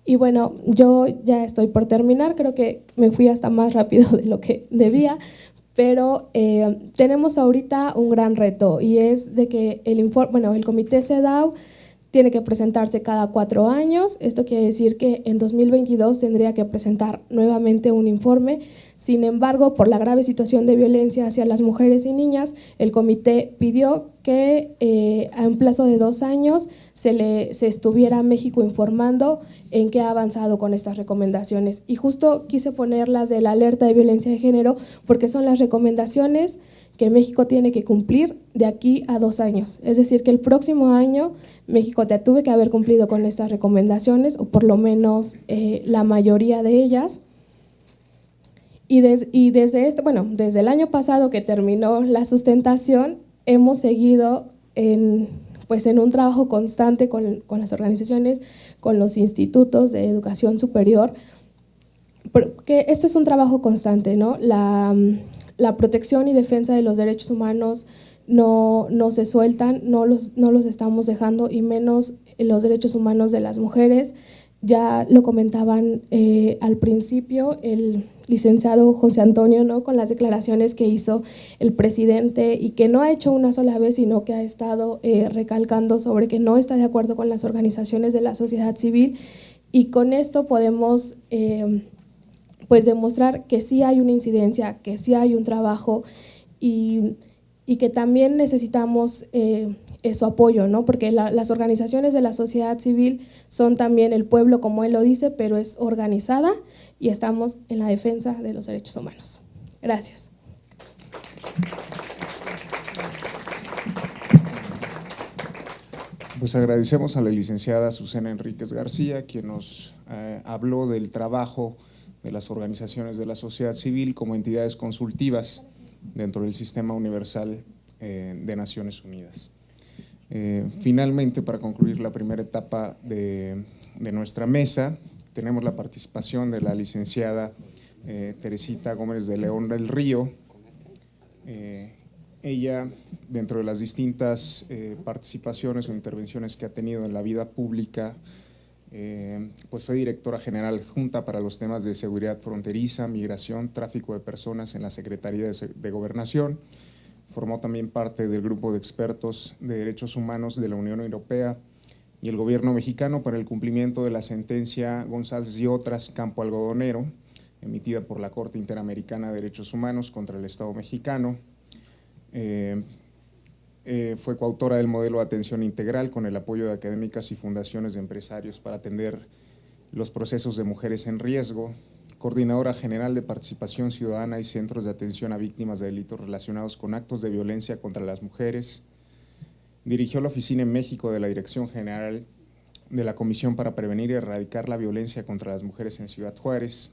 Y bueno, yo ya estoy por terminar, creo que me fui hasta más rápido de lo que debía, pero tenemos ahorita un gran reto y es de que el comité CEDAW tiene que presentarse cada 4 años. Esto quiere decir que en 2022 tendría que presentar nuevamente un informe. Sin embargo, por la grave situación de violencia hacia las mujeres y niñas, el comité pidió que a un plazo de 2 años se estuviera a México informando en qué ha avanzado con estas recomendaciones. Y justo quise ponerlas de la alerta de violencia de género porque son las recomendaciones que México tiene que cumplir de aquí a 2 años. Es decir, que el próximo año México tuve que haber cumplido con estas recomendaciones, o por lo menos la mayoría de ellas. Y desde el año pasado que terminó la sustentación, hemos seguido en un trabajo constante con las organizaciones, con los institutos de educación superior, porque esto es un trabajo constante, ¿no? La protección y defensa de los derechos humanos no se sueltan, no los estamos dejando, y menos los derechos humanos de las mujeres. Ya lo comentaban al principio el licenciado José Antonio, ¿no? Con las declaraciones que hizo el presidente y que no ha hecho una sola vez, sino que ha estado recalcando sobre que no está de acuerdo con las organizaciones de la sociedad civil, y con esto podemos demostrar que sí hay una incidencia, que sí hay un trabajo y que también necesitamos su apoyo, ¿no? Porque las organizaciones de la sociedad civil son también el pueblo, como él lo dice, pero es organizada y estamos en la defensa de los derechos humanos. Gracias. Pues agradecemos a la licenciada Susana Enríquez García, quien nos habló del trabajo de las organizaciones de la sociedad civil como entidades consultivas dentro del Sistema Universal de Naciones Unidas. Finalmente, para concluir la primera etapa de nuestra mesa, tenemos la participación de la licenciada Teresita Gómez de León del Río. Ella, dentro de las distintas participaciones o intervenciones que ha tenido en la vida pública, pues fue directora general adjunta para los temas de seguridad fronteriza, migración, tráfico de personas en la Secretaría de Gobernación. Formó también parte del grupo de expertos de derechos humanos de la Unión Europea y el gobierno mexicano para el cumplimiento de la sentencia González y otras Campo Algodonero, emitida por la Corte Interamericana de Derechos Humanos contra el Estado mexicano. Fue coautora del modelo de atención integral con el apoyo de académicas y fundaciones de empresarios para atender los procesos de mujeres en riesgo, coordinadora general de participación ciudadana y centros de atención a víctimas de delitos relacionados con actos de violencia contra las mujeres. Dirigió la oficina en México de la Dirección General de la Comisión para Prevenir y Erradicar la Violencia contra las Mujeres en Ciudad Juárez.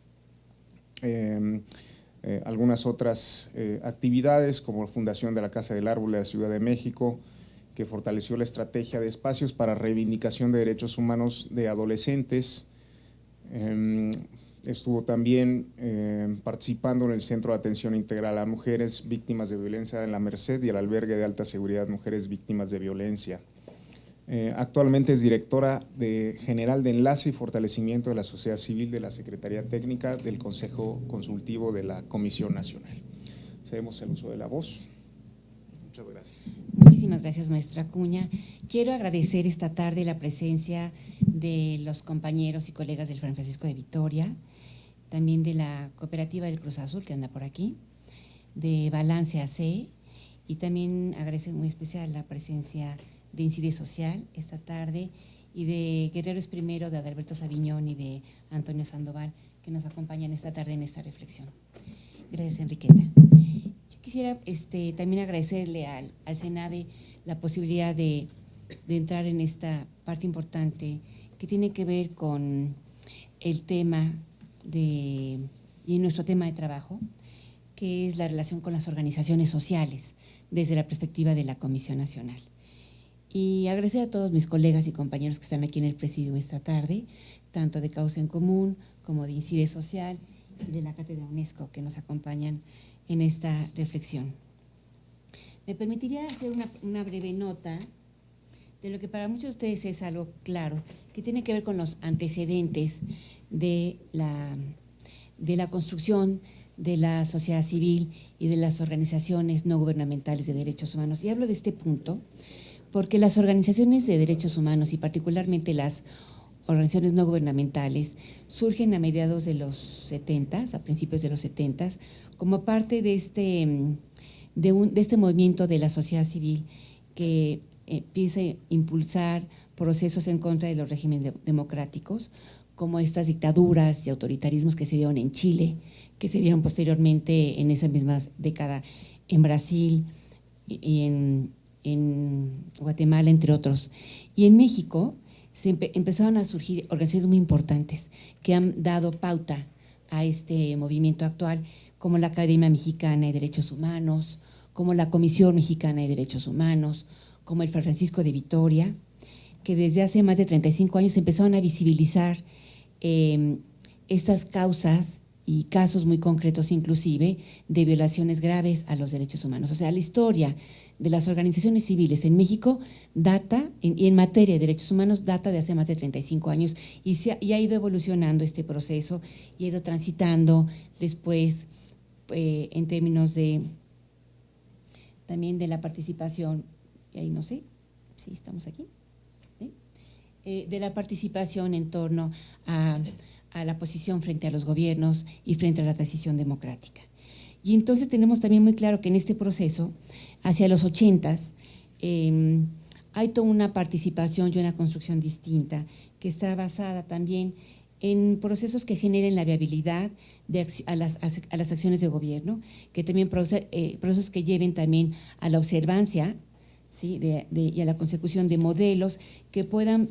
Algunas otras actividades, como la fundación de la Casa del Árbol de la Ciudad de México, que fortaleció la estrategia de espacios para reivindicación de derechos humanos de adolescentes. Estuvo también participando en el Centro de Atención Integral a Mujeres Víctimas de Violencia en la Merced y el Albergue de Alta Seguridad Mujeres Víctimas de Violencia. Actualmente es directora general de Enlace y Fortalecimiento de la Sociedad Civil de la Secretaría Técnica del Consejo Consultivo de la Comisión Nacional. Cedemos el uso de la voz. Muchas gracias. Muchísimas gracias, maestra Acuña. Quiero agradecer esta tarde la presencia de los compañeros y colegas del Fray Francisco de Vitoria, también de la Cooperativa del Cruz Azul, que anda por aquí, de Balance AC, y también agradecer muy especial la presencia de Incide Social esta tarde y de Guerreros Primero, de Adalberto Sabiñón y de Antonio Sandoval, que nos acompañan esta tarde en esta reflexión. Gracias, Enriqueta. Yo quisiera también agradecerle al Senade la posibilidad de entrar en esta parte importante que tiene que ver con el tema y nuestro tema de trabajo, que es la relación con las organizaciones sociales, desde la perspectiva de la Comisión Nacional. Y agradecer a todos mis colegas y compañeros que están aquí en el presidium esta tarde, tanto de Causa en Común como de Incide Social y de la Cátedra UNESCO que nos acompañan en esta reflexión. Me permitiría hacer una breve nota de lo que para muchos de ustedes es algo claro, que tiene que ver con los antecedentes de la construcción de la sociedad civil y de las organizaciones no gubernamentales de derechos humanos. Y hablo de este punto porque las organizaciones de derechos humanos y particularmente las organizaciones no gubernamentales surgen a mediados de los 70s, a principios de los 70s, como parte de este movimiento de la sociedad civil que empieza a impulsar procesos en contra de los regímenes democráticos, como estas dictaduras y autoritarismos que se dieron en Chile, que se dieron posteriormente en esa misma década en Brasil y en Guatemala, entre otros. Y en México empezaron a surgir organizaciones muy importantes que han dado pauta a este movimiento actual, como la Academia Mexicana de Derechos Humanos, como la Comisión Mexicana de Derechos Humanos, como el Francisco de Vitoria, que desde hace más de 35 años empezaron a visibilizar estas causas y casos muy concretos inclusive de violaciones graves a los derechos humanos. O sea, la historia de las organizaciones civiles en México data, y en materia de derechos humanos, data de hace más de 35 años y ha ido evolucionando este proceso y ha ido transitando después en términos de también de la participación, y ahí no sé si estamos aquí, ¿sí? De la participación en torno a la posición frente a los gobiernos y frente a la transición democrática. Y entonces tenemos también muy claro que en este proceso, hacia los 80s, hay toda una participación y una construcción distinta que está basada también en procesos que generen la viabilidad a las acciones de gobierno, que también procesos que lleven también a la observancia, ¿sí? y a la consecución de modelos que puedan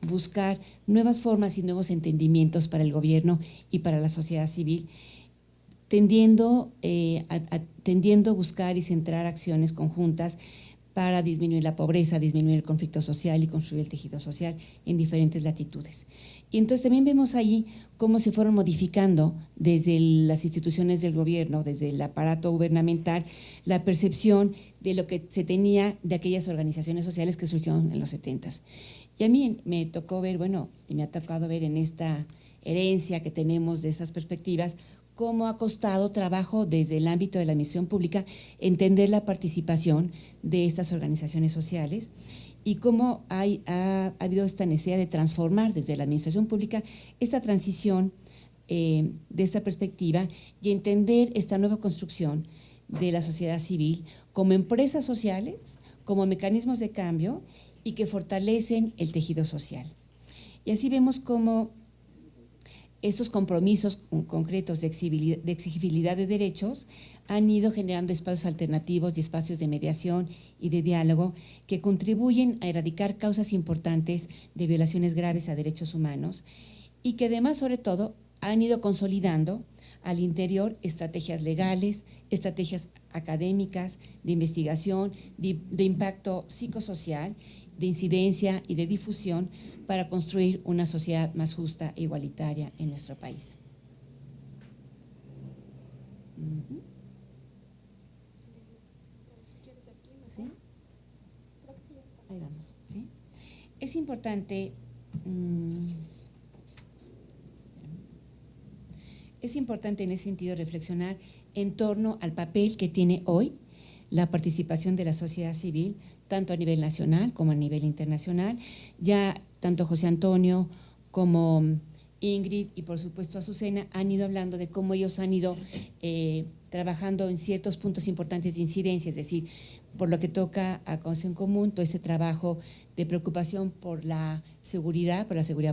buscar nuevas formas y nuevos entendimientos para el gobierno y para la sociedad civil, tendiendo a buscar y centrar acciones conjuntas para disminuir la pobreza, disminuir el conflicto social y construir el tejido social en diferentes latitudes. Y entonces también vemos ahí cómo se fueron modificando desde las instituciones del gobierno, desde el aparato gubernamental, la percepción de lo que se tenía de aquellas organizaciones sociales que surgieron en los 70s. Y a mí me tocó ver, me ha tocado ver en esta herencia que tenemos de esas perspectivas, cómo ha costado trabajo desde el ámbito de la administración pública entender la participación de estas organizaciones sociales y cómo ha habido esta necesidad de transformar desde la administración pública esta transición de esta perspectiva y entender esta nueva construcción de la sociedad civil como empresas sociales, como mecanismos de cambio y que fortalecen el tejido social. Y así vemos cómo estos compromisos concretos de exigibilidad de derechos han ido generando espacios alternativos y espacios de mediación y de diálogo que contribuyen a erradicar causas importantes de violaciones graves a derechos humanos y que además, sobre todo, han ido consolidando al interior estrategias legales, estrategias académicas, de investigación, de impacto psicosocial, de incidencia y de difusión para construir una sociedad más justa e igualitaria en nuestro país. ¿Sí? Ahí vamos. ¿Sí? Es importante, en ese sentido reflexionar en torno al papel que tiene hoy la participación de la sociedad civil, tanto a nivel nacional como a nivel internacional. Ya tanto José Antonio como Ingrid y por supuesto Azucena han ido hablando de cómo ellos han ido trabajando en ciertos puntos importantes de incidencia, es decir, por lo que toca a Causa en Común, todo ese trabajo de preocupación por la seguridad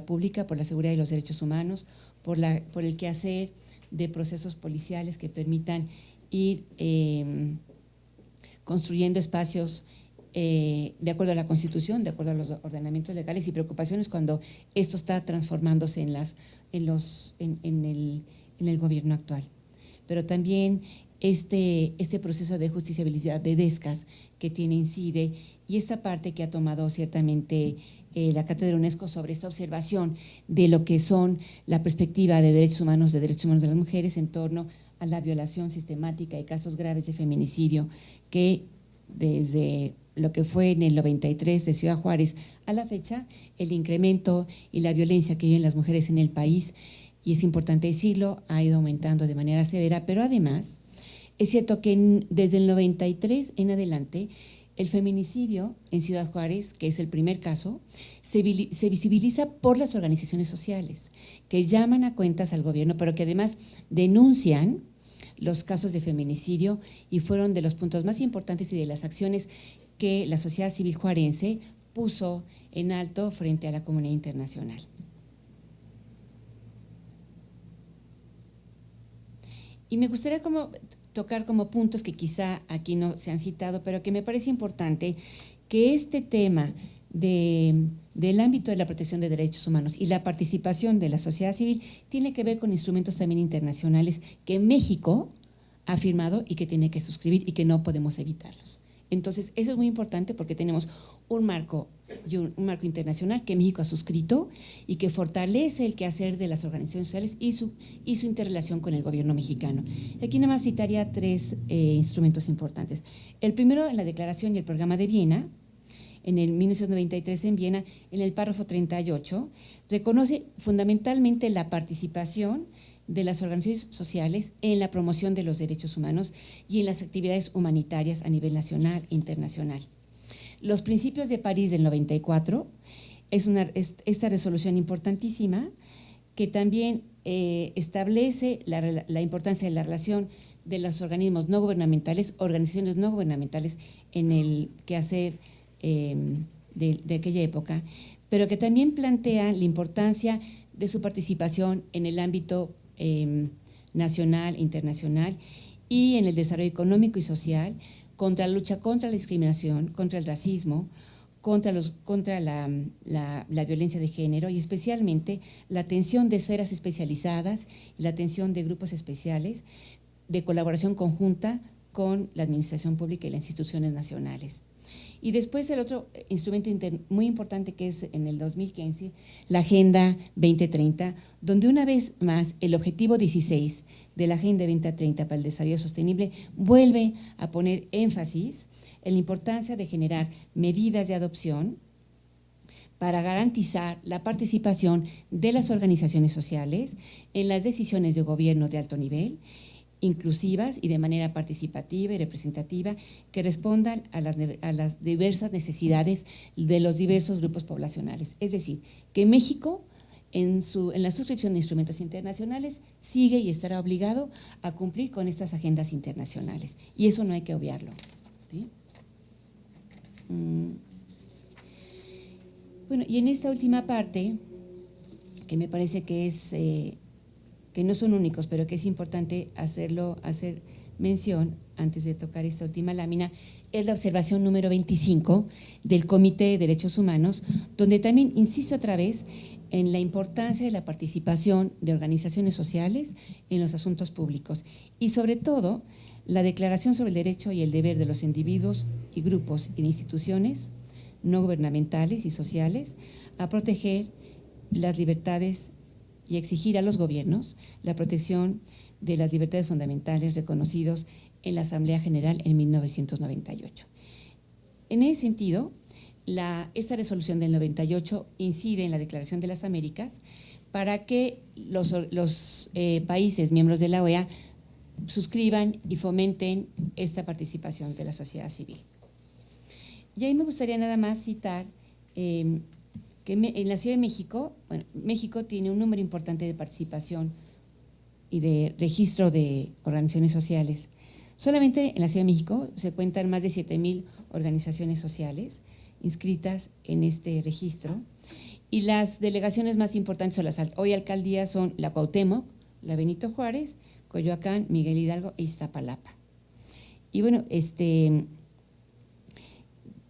pública, por la seguridad de los derechos humanos, por el quehacer de procesos policiales que permitan ir construyendo espacios de acuerdo a la Constitución, de acuerdo a los ordenamientos legales y preocupaciones cuando esto está transformándose en el gobierno actual. Pero también este proceso de justiciabilidad de DESCAS que tiene INCIDE y esta parte que ha tomado ciertamente la Cátedra UNESCO sobre esta observación de lo que son la perspectiva de derechos humanos de las mujeres en torno a la violación sistemática y casos graves de feminicidio que desde lo que fue en el 93 de Ciudad Juárez a la fecha, el incremento y la violencia que viven las mujeres en el país, y es importante decirlo, ha ido aumentando de manera severa, pero además es cierto que desde el 93 en adelante, el feminicidio en Ciudad Juárez, que es el primer caso, se visibiliza por las organizaciones sociales que llaman a cuentas al gobierno, pero que además denuncian los casos de feminicidio y fueron de los puntos más importantes y de las acciones que la sociedad civil juarense puso en alto frente a la comunidad internacional. Y me gustaría tocar como puntos que quizá aquí no se han citado, pero que me parece importante que este tema del ámbito de la protección de derechos humanos y la participación de la sociedad civil tiene que ver con instrumentos también internacionales que México ha firmado y que tiene que suscribir y que no podemos evitarlos. Entonces, eso es muy importante porque tenemos un marco internacional que México ha suscrito y que fortalece el quehacer de las organizaciones sociales y su interrelación con el gobierno mexicano. Aquí nada más citaría tres instrumentos importantes. El primero, en la Declaración y el Programa de Viena, en el 1993 en Viena, en el párrafo 38, reconoce fundamentalmente la participación de las organizaciones sociales en la promoción de los derechos humanos y en las actividades humanitarias a nivel nacional e internacional. Los principios de París del 94 es esta resolución importantísima que también establece la importancia de la relación de los organismos no gubernamentales, organizaciones no gubernamentales en el quehacer de aquella época, pero que también plantea la importancia de su participación en el ámbito nacional, internacional y en el desarrollo económico y social, contra la lucha contra la discriminación, contra el racismo, contra la violencia de género y especialmente la atención de esferas especializadas y la atención de grupos especiales de colaboración conjunta con la administración pública y las instituciones nacionales. Y después el otro instrumento muy importante que es en el 2015, la Agenda 2030, donde una vez más el objetivo 16 de la Agenda 2030 para el Desarrollo Sostenible vuelve a poner énfasis en la importancia de generar medidas de adopción para garantizar la participación de las organizaciones sociales en las decisiones de gobierno de alto nivel, inclusivas y de manera participativa y representativa que respondan a las diversas necesidades de los diversos grupos poblacionales. Es decir, que México en la suscripción de instrumentos internacionales sigue y estará obligado a cumplir con estas agendas internacionales y eso no hay que obviarlo, ¿sí? Bueno, y en esta última parte, que me parece que es que no son únicos, pero que es importante hacer mención antes de tocar esta última lámina, es la observación número 25 del Comité de Derechos Humanos, donde también insisto otra vez en la importancia de la participación de organizaciones sociales en los asuntos públicos y sobre todo la Declaración sobre el Derecho y el Deber de los Individuos y Grupos y de Instituciones no gubernamentales y sociales a proteger las libertades y exigir a los gobiernos la protección de las libertades fundamentales reconocidos en la Asamblea General en 1998. En ese sentido, esta resolución del 98 incide en la Declaración de las Américas para que los países miembros de la OEA suscriban y fomenten esta participación de la sociedad civil. Y ahí me gustaría nada más citar que en la Ciudad de México, bueno, México tiene un número importante de participación y de registro de organizaciones sociales. Solamente en la Ciudad de México se cuentan más de 7,000 organizaciones sociales inscritas en este registro y las delegaciones más importantes son las hoy alcaldías son la Cuauhtémoc, la Benito Juárez, Coyoacán, Miguel Hidalgo e Iztapalapa. Y bueno,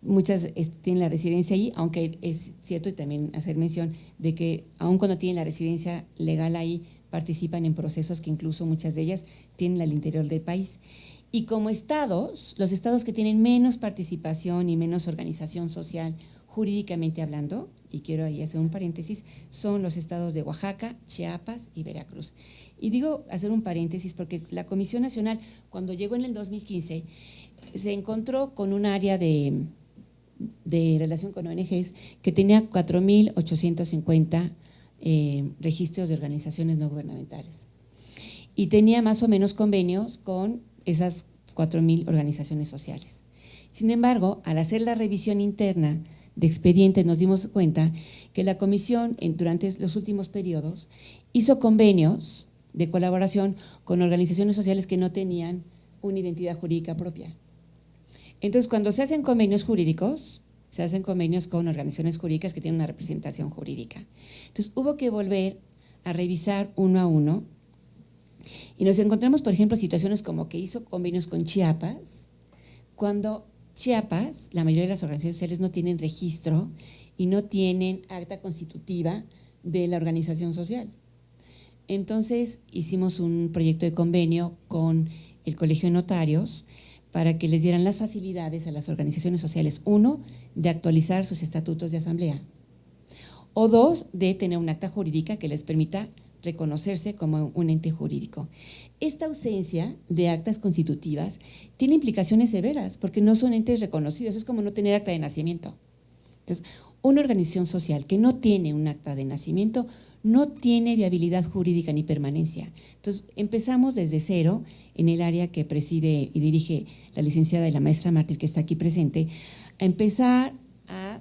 muchas tienen la residencia ahí, aunque es cierto y también hacer mención de que aun cuando tienen la residencia legal ahí, participan en procesos que incluso muchas de ellas tienen al interior del país. Y como estados, los estados que tienen menos participación y menos organización social jurídicamente hablando, y quiero ahí hacer un paréntesis, son los estados de Oaxaca, Chiapas y Veracruz. Y digo hacer un paréntesis porque la Comisión Nacional, cuando llegó en el 2015, se encontró con un área de relación con ONGs que tenía 4.850 registros de organizaciones no gubernamentales. Y tenía más o menos convenios con esas 4.000 organizaciones sociales. Sin embargo, al hacer la revisión interna de expedientes, nos dimos cuenta que la comisión durante los últimos periodos hizo convenios de colaboración con organizaciones sociales que no tenían una identidad jurídica propia. Entonces, cuando se hacen convenios jurídicos, se hacen convenios con organizaciones jurídicas que tienen una representación jurídica. Entonces, hubo que volver a revisar uno a uno y nos encontramos, por ejemplo, situaciones como que hizo convenios con Chiapas, cuando Chiapas, la mayoría de las organizaciones sociales no tienen registro y no tienen acta constitutiva de la organización social. Entonces, hicimos un proyecto de convenio con el Colegio de Notarios para que les dieran las facilidades a las organizaciones sociales, uno, de actualizar sus estatutos de asamblea, o dos, de tener un acta jurídica que les permita reconocerse como un ente jurídico. Esta ausencia de actas constitutivas tiene implicaciones severas porque no son entes reconocidos, es como no tener acta de nacimiento. Entonces, una organización social que no tiene un acta de nacimiento no tiene viabilidad jurídica ni permanencia. Entonces, empezamos desde cero en el área que preside y dirige la licenciada y la maestra Mártir, que está aquí presente, a empezar a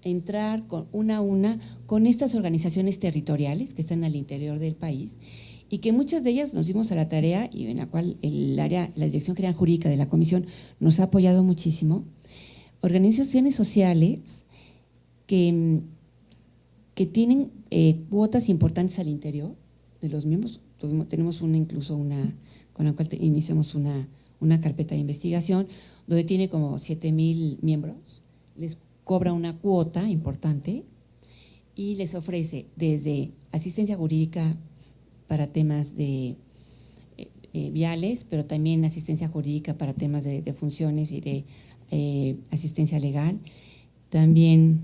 entrar una a una con estas organizaciones territoriales que están al interior del país y que muchas de ellas nos dimos a la tarea y en la cual la Dirección General Jurídica de la Comisión nos ha apoyado muchísimo, organizaciones sociales que tienen cuotas importantes al interior de los miembros. Tenemos con la cual iniciamos una carpeta de investigación donde tiene como 7,000 miembros, les cobra una cuota importante y les ofrece desde asistencia jurídica para temas de viales, pero también asistencia jurídica para temas de funciones y de asistencia legal, también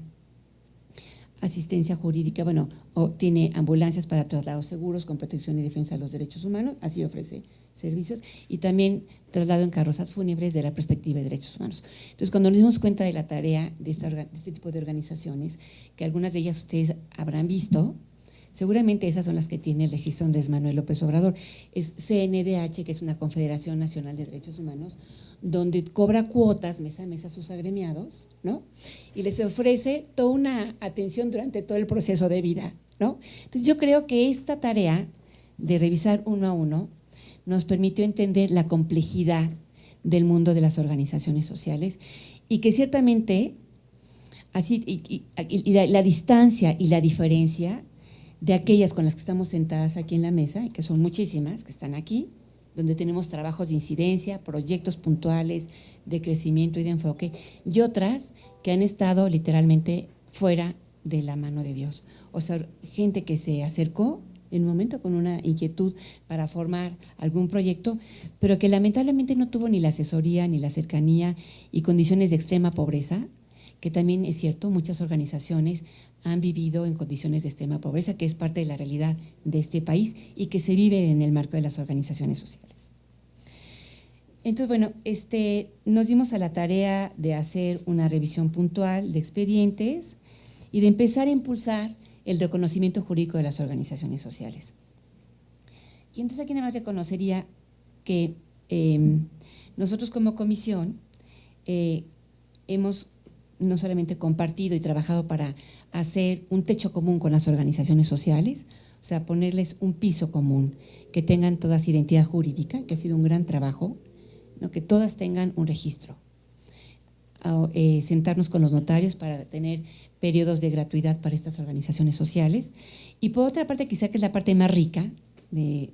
asistencia jurídica, o tiene ambulancias para traslados seguros con protección y defensa de los derechos humanos, así ofrece servicios, y también traslado en carrozas fúnebres de la perspectiva de derechos humanos. Entonces, cuando nos dimos cuenta de la tarea de este tipo de organizaciones, que algunas de ellas ustedes habrán visto, seguramente esas son las que tiene el registro Andrés Manuel López Obrador, es CNDH, que es una Confederación Nacional de Derechos Humanos, donde cobra cuotas mes a mes a sus agremiados, ¿no? Y les ofrece toda una atención durante todo el proceso de vida, ¿no? Entonces, yo creo que esta tarea de revisar uno a uno nos permitió entender la complejidad del mundo de las organizaciones sociales y que ciertamente así y la distancia y la diferencia de aquellas con las que estamos sentadas aquí en la mesa, que son muchísimas, que están aquí, donde tenemos trabajos de incidencia, proyectos puntuales de crecimiento y de enfoque, y otras que han estado literalmente fuera de la mano de Dios. O sea, gente que se acercó en un momento con una inquietud para formar algún proyecto, pero que lamentablemente no tuvo ni la asesoría, ni la cercanía y condiciones de extrema pobreza, que también es cierto, muchas organizaciones han vivido en condiciones de extrema pobreza, que es parte de la realidad de este país y que se vive en el marco de las organizaciones sociales. Entonces, nos dimos a la tarea de hacer una revisión puntual de expedientes y de empezar a impulsar el reconocimiento jurídico de las organizaciones sociales. Y entonces aquí nada más reconocería que nosotros como comisión hemos no solamente compartido y trabajado para hacer un techo común con las organizaciones sociales, o sea, ponerles un piso común, que tengan todas identidad jurídica, que ha sido un gran trabajo, ¿no? Que todas tengan un registro. Sentarnos con los notarios para tener periodos de gratuidad para estas organizaciones sociales. Y por otra parte, quizá que es la parte más rica de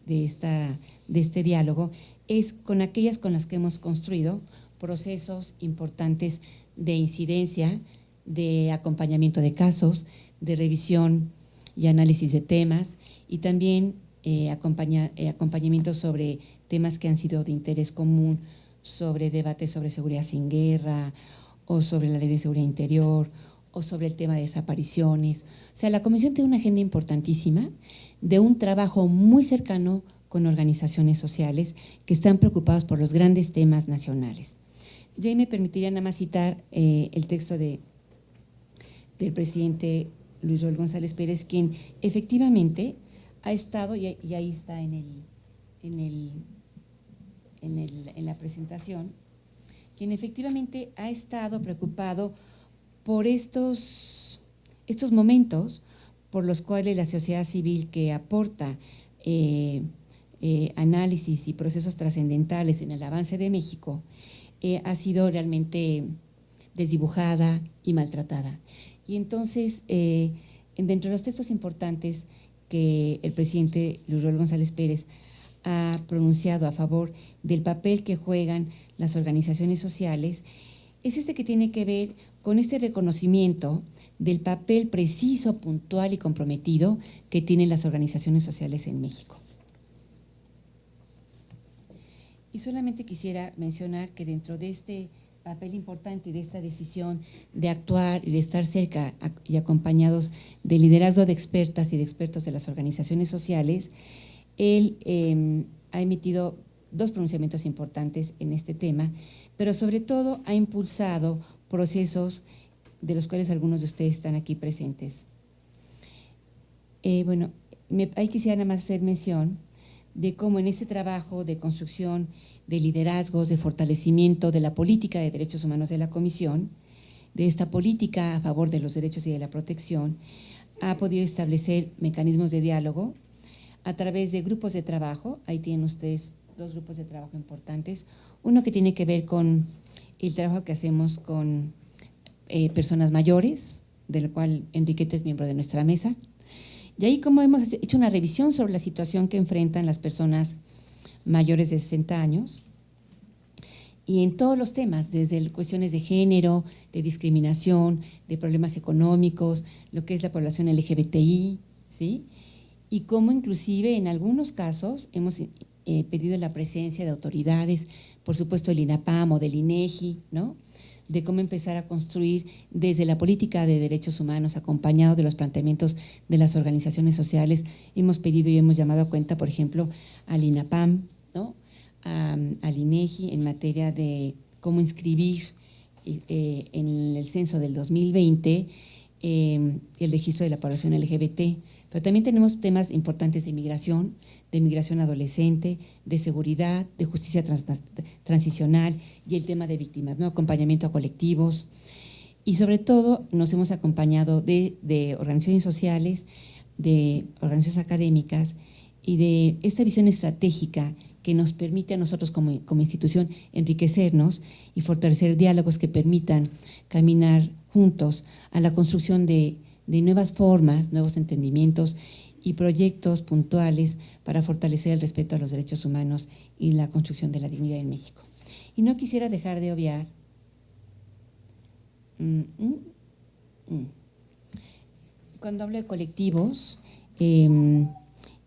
este diálogo, es con aquellas con las que hemos construido procesos importantes de incidencia, de acompañamiento de casos, de revisión y análisis de temas, y también acompañamiento sobre temas que han sido de interés común, sobre debates sobre seguridad sin guerra, o sobre la ley de seguridad interior, o sobre el tema de desapariciones. O sea, la comisión tiene una agenda importantísima de un trabajo muy cercano con organizaciones sociales que están preocupadas por los grandes temas nacionales. Ya me permitiría nada más citar el texto del presidente Luis Roel González Pérez, quien efectivamente ha estado, y ahí está en la presentación, quien efectivamente ha estado preocupado por estos momentos por los cuales la sociedad civil, que aporta análisis y procesos trascendentales en el avance de México, ha sido realmente desdibujada y maltratada. Y entonces, dentro de los textos importantes que el presidente Luis Roel González Pérez ha pronunciado a favor del papel que juegan las organizaciones sociales, es este que tiene que ver con este reconocimiento del papel preciso, puntual y comprometido que tienen las organizaciones sociales en México. Y solamente quisiera mencionar que dentro de este papel importante y de esta decisión de actuar y de estar cerca y acompañados del liderazgo de expertas y de expertos de las organizaciones sociales, él ha emitido 2 pronunciamientos importantes en este tema, pero sobre todo ha impulsado procesos de los cuales algunos de ustedes están aquí presentes. Ahí quisiera nada más hacer mención de cómo en este trabajo de construcción de liderazgos, de fortalecimiento de la política de derechos humanos de la Comisión, de esta política a favor de los derechos y de la protección, ha podido establecer mecanismos de diálogo a través de grupos de trabajo. Ahí tienen ustedes 2 grupos de trabajo importantes. Uno que tiene que ver con el trabajo que hacemos con personas mayores, del cual Enriqueta es miembro de nuestra mesa. Y ahí como hemos hecho una revisión sobre la situación que enfrentan las personas mayores de 60 años, y en todos los temas, desde cuestiones de género, de discriminación, de problemas económicos, lo que es la población LGBTI, ¿sí? Y cómo inclusive en algunos casos hemos pedido la presencia de autoridades, por supuesto del INAPAM o del INEGI, ¿no?, de cómo empezar a construir desde la política de derechos humanos, acompañado de los planteamientos de las organizaciones sociales. Hemos pedido y hemos llamado a cuenta, por ejemplo, al INAPAM, ¿no?, al INEGI en materia de cómo inscribir en el censo del 2020 el registro de la población LGBT, pero también tenemos temas importantes de migración adolescente, de seguridad, de justicia transicional y el tema de víctimas, ¿no?, acompañamiento a colectivos. Y sobre todo nos hemos acompañado de organizaciones sociales, de organizaciones académicas y de esta visión estratégica que nos permite a nosotros como institución enriquecernos y fortalecer diálogos que permitan caminar juntos a la construcción de nuevas formas, nuevos entendimientos y proyectos puntuales para fortalecer el respeto a los derechos humanos y la construcción de la dignidad en México. Y no quisiera dejar de obviar cuando hablo de colectivos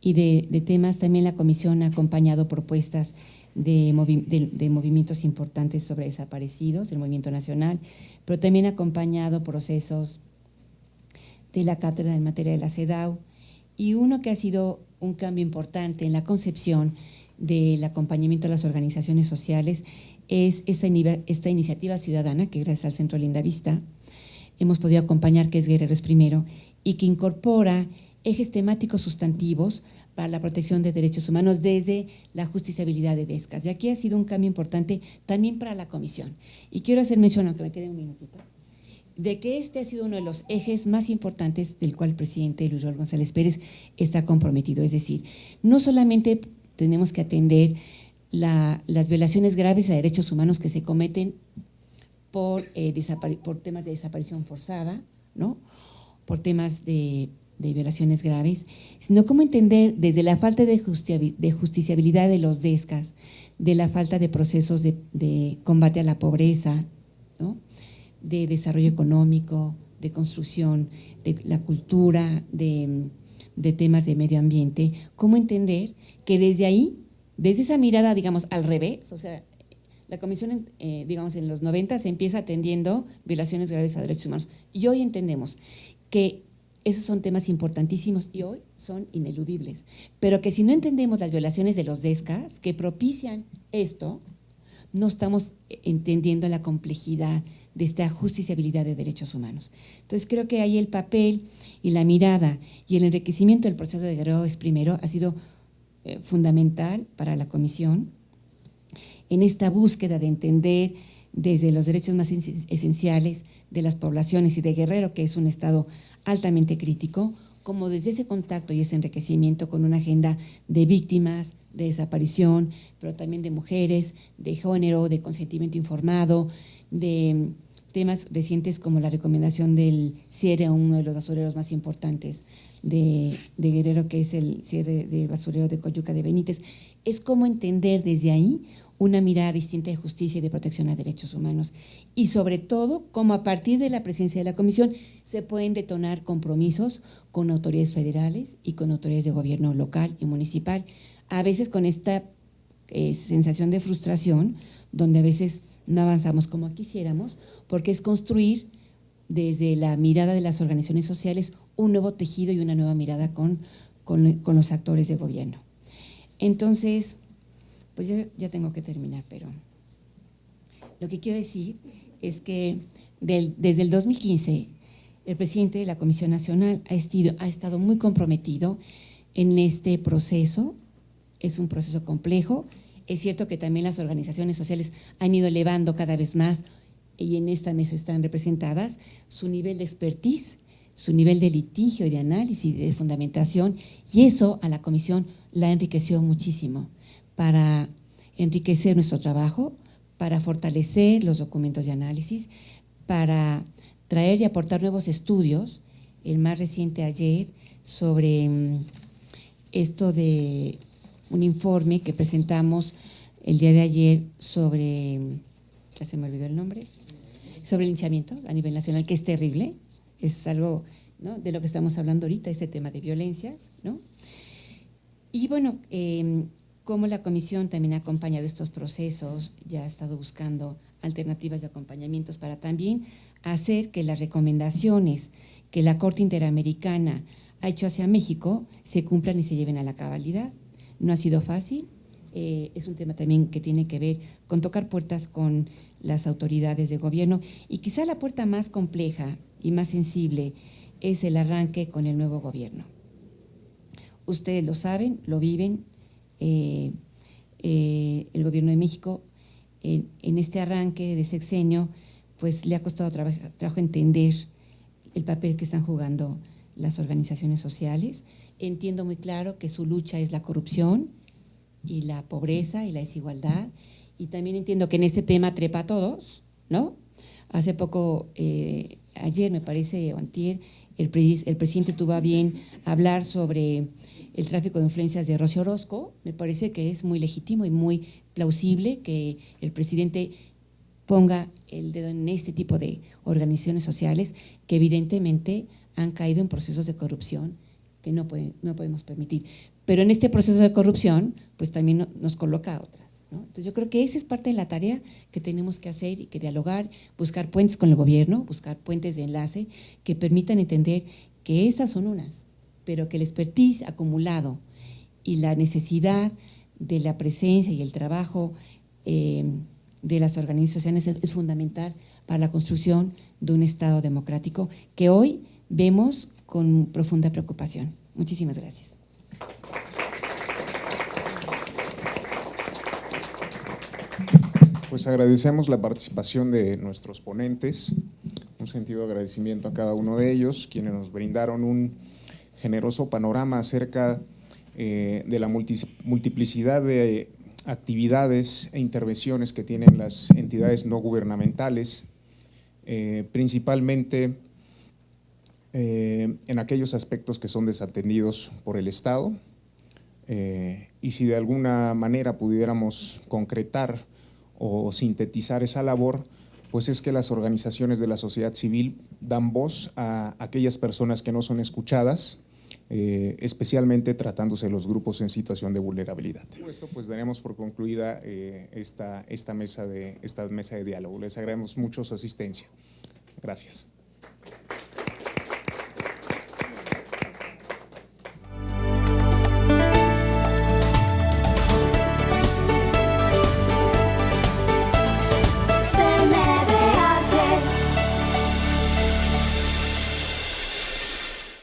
y de temas, también la Comisión ha acompañado propuestas de movimientos importantes sobre desaparecidos, del movimiento nacional, pero también ha acompañado procesos de la cátedra en materia de la CEDAW, y uno que ha sido un cambio importante en la concepción del acompañamiento a las organizaciones sociales es esta iniciativa ciudadana que gracias al Centro Linda Vista hemos podido acompañar, que es Guerreros Primero, y que incorpora ejes temáticos sustantivos para la protección de derechos humanos desde la justiciabilidad de DESCAS. Y aquí ha sido un cambio importante también para la Comisión. Y quiero hacer mención, aunque me quede un minutito, de que este ha sido uno de los ejes más importantes del cual el presidente Luis Roel González Pérez está comprometido. Es decir, no solamente tenemos que atender las violaciones graves a derechos humanos que se cometen por temas de desaparición forzada, ¿no?, por temas de de violaciones graves, sino cómo entender desde la falta de justiciabilidad de los DESCAS, de la falta de procesos de combate a la pobreza, ¿no?, de desarrollo económico, de construcción, de la cultura, de temas de medio ambiente, cómo entender que desde ahí, desde esa mirada, digamos, al revés, o sea, la comisión, digamos, en los 90 se empieza atendiendo violaciones graves a derechos humanos, y hoy entendemos que esos son temas importantísimos y hoy son ineludibles, pero que si no entendemos las violaciones de los DESCAS que propician esto, no estamos entendiendo la complejidad de esta justiciabilidad de derechos humanos. Entonces, creo que ahí el papel y la mirada y el enriquecimiento del proceso de Guerrero I ha sido fundamental para la comisión en esta búsqueda de entender desde los derechos más esenciales de las poblaciones y de Guerrero, que es un estado altamente crítico, como desde ese contacto y ese enriquecimiento con una agenda de víctimas, de desaparición, pero también de mujeres, de género, de consentimiento informado, de temas recientes como la recomendación del cierre a uno de los basureros más importantes de Guerrero, que es el cierre del basurero de Coyuca de Benítez. Es como entender desde ahí una mirada distinta de justicia y de protección a derechos humanos, y sobre todo, cómo a partir de la presencia de la comisión se pueden detonar compromisos con autoridades federales y con autoridades de gobierno local y municipal, a veces con esta sensación de frustración, donde a veces no avanzamos como quisiéramos, porque es construir desde la mirada de las organizaciones sociales un nuevo tejido y una nueva mirada con los actores de gobierno. Entonces, pues ya tengo que terminar, pero lo que quiero decir es que desde el 2015 el presidente de la Comisión Nacional ha estado muy comprometido en este proceso. Es un proceso complejo. Es cierto que también las organizaciones sociales han ido elevando cada vez más, y en esta mesa están representadas, su nivel de expertise, su nivel de litigio y de análisis, de fundamentación, y eso a la comisión la enriqueció muchísimo para enriquecer nuestro trabajo, para fortalecer los documentos de análisis, para traer y aportar nuevos estudios. El más reciente ayer sobre esto de un informe que presentamos el día de ayer sobre, ya se me olvidó el nombre, sobre el linchamiento a nivel nacional, que es terrible, es algo, ¿no?, de lo que estamos hablando ahorita, este tema de violencias, ¿no? Y bueno, como la comisión también ha acompañado estos procesos, ya ha estado buscando alternativas de acompañamientos para también hacer que las recomendaciones que la Corte Interamericana ha hecho hacia México se cumplan y se lleven a la cabalidad. No ha sido fácil, es un tema también que tiene que ver con tocar puertas con las autoridades de gobierno, y quizá la puerta más compleja y más sensible es el arranque con el nuevo gobierno. Ustedes lo saben, lo viven, el gobierno de México en este arranque de sexenio, pues le ha costado trabajo entender el papel que están jugando las organizaciones sociales. Entiendo muy claro que su lucha es la corrupción y la pobreza y la desigualdad, y también entiendo que en este tema trepa a todos, ¿no? Hace poco, ayer me parece, o antier, el presidente tuvo a bien hablar sobre el tráfico de influencias de Rocío Orozco. Me parece que es muy legítimo y muy plausible que el presidente ponga el dedo en este tipo de organizaciones sociales que evidentemente han caído en procesos de corrupción que no podemos permitir. Pero en este proceso de corrupción, pues también nos coloca a otras, ¿no? Entonces yo creo que esa es parte de la tarea que tenemos que hacer, y que dialogar, buscar puentes con el gobierno, buscar puentes de enlace que permitan entender que estas son unas, pero que el expertise acumulado y la necesidad de la presencia y el trabajo de las organizaciones es fundamental para la construcción de un Estado democrático que hoy vemos con profunda preocupación. Muchísimas gracias. Pues agradecemos la participación de nuestros ponentes, un sentido de agradecimiento a cada uno de ellos, quienes nos brindaron un generoso panorama acerca de la multiplicidad de actividades e intervenciones que tienen las entidades no gubernamentales, principalmente en aquellos aspectos que son desatendidos por el Estado, y si de alguna manera pudiéramos concretar o sintetizar esa labor, pues es que las organizaciones de la sociedad civil dan voz a aquellas personas que no son escuchadas, especialmente tratándose de los grupos en situación de vulnerabilidad. Con esto pues daremos por concluida esta mesa de diálogo. Les agradecemos mucho su asistencia. Gracias.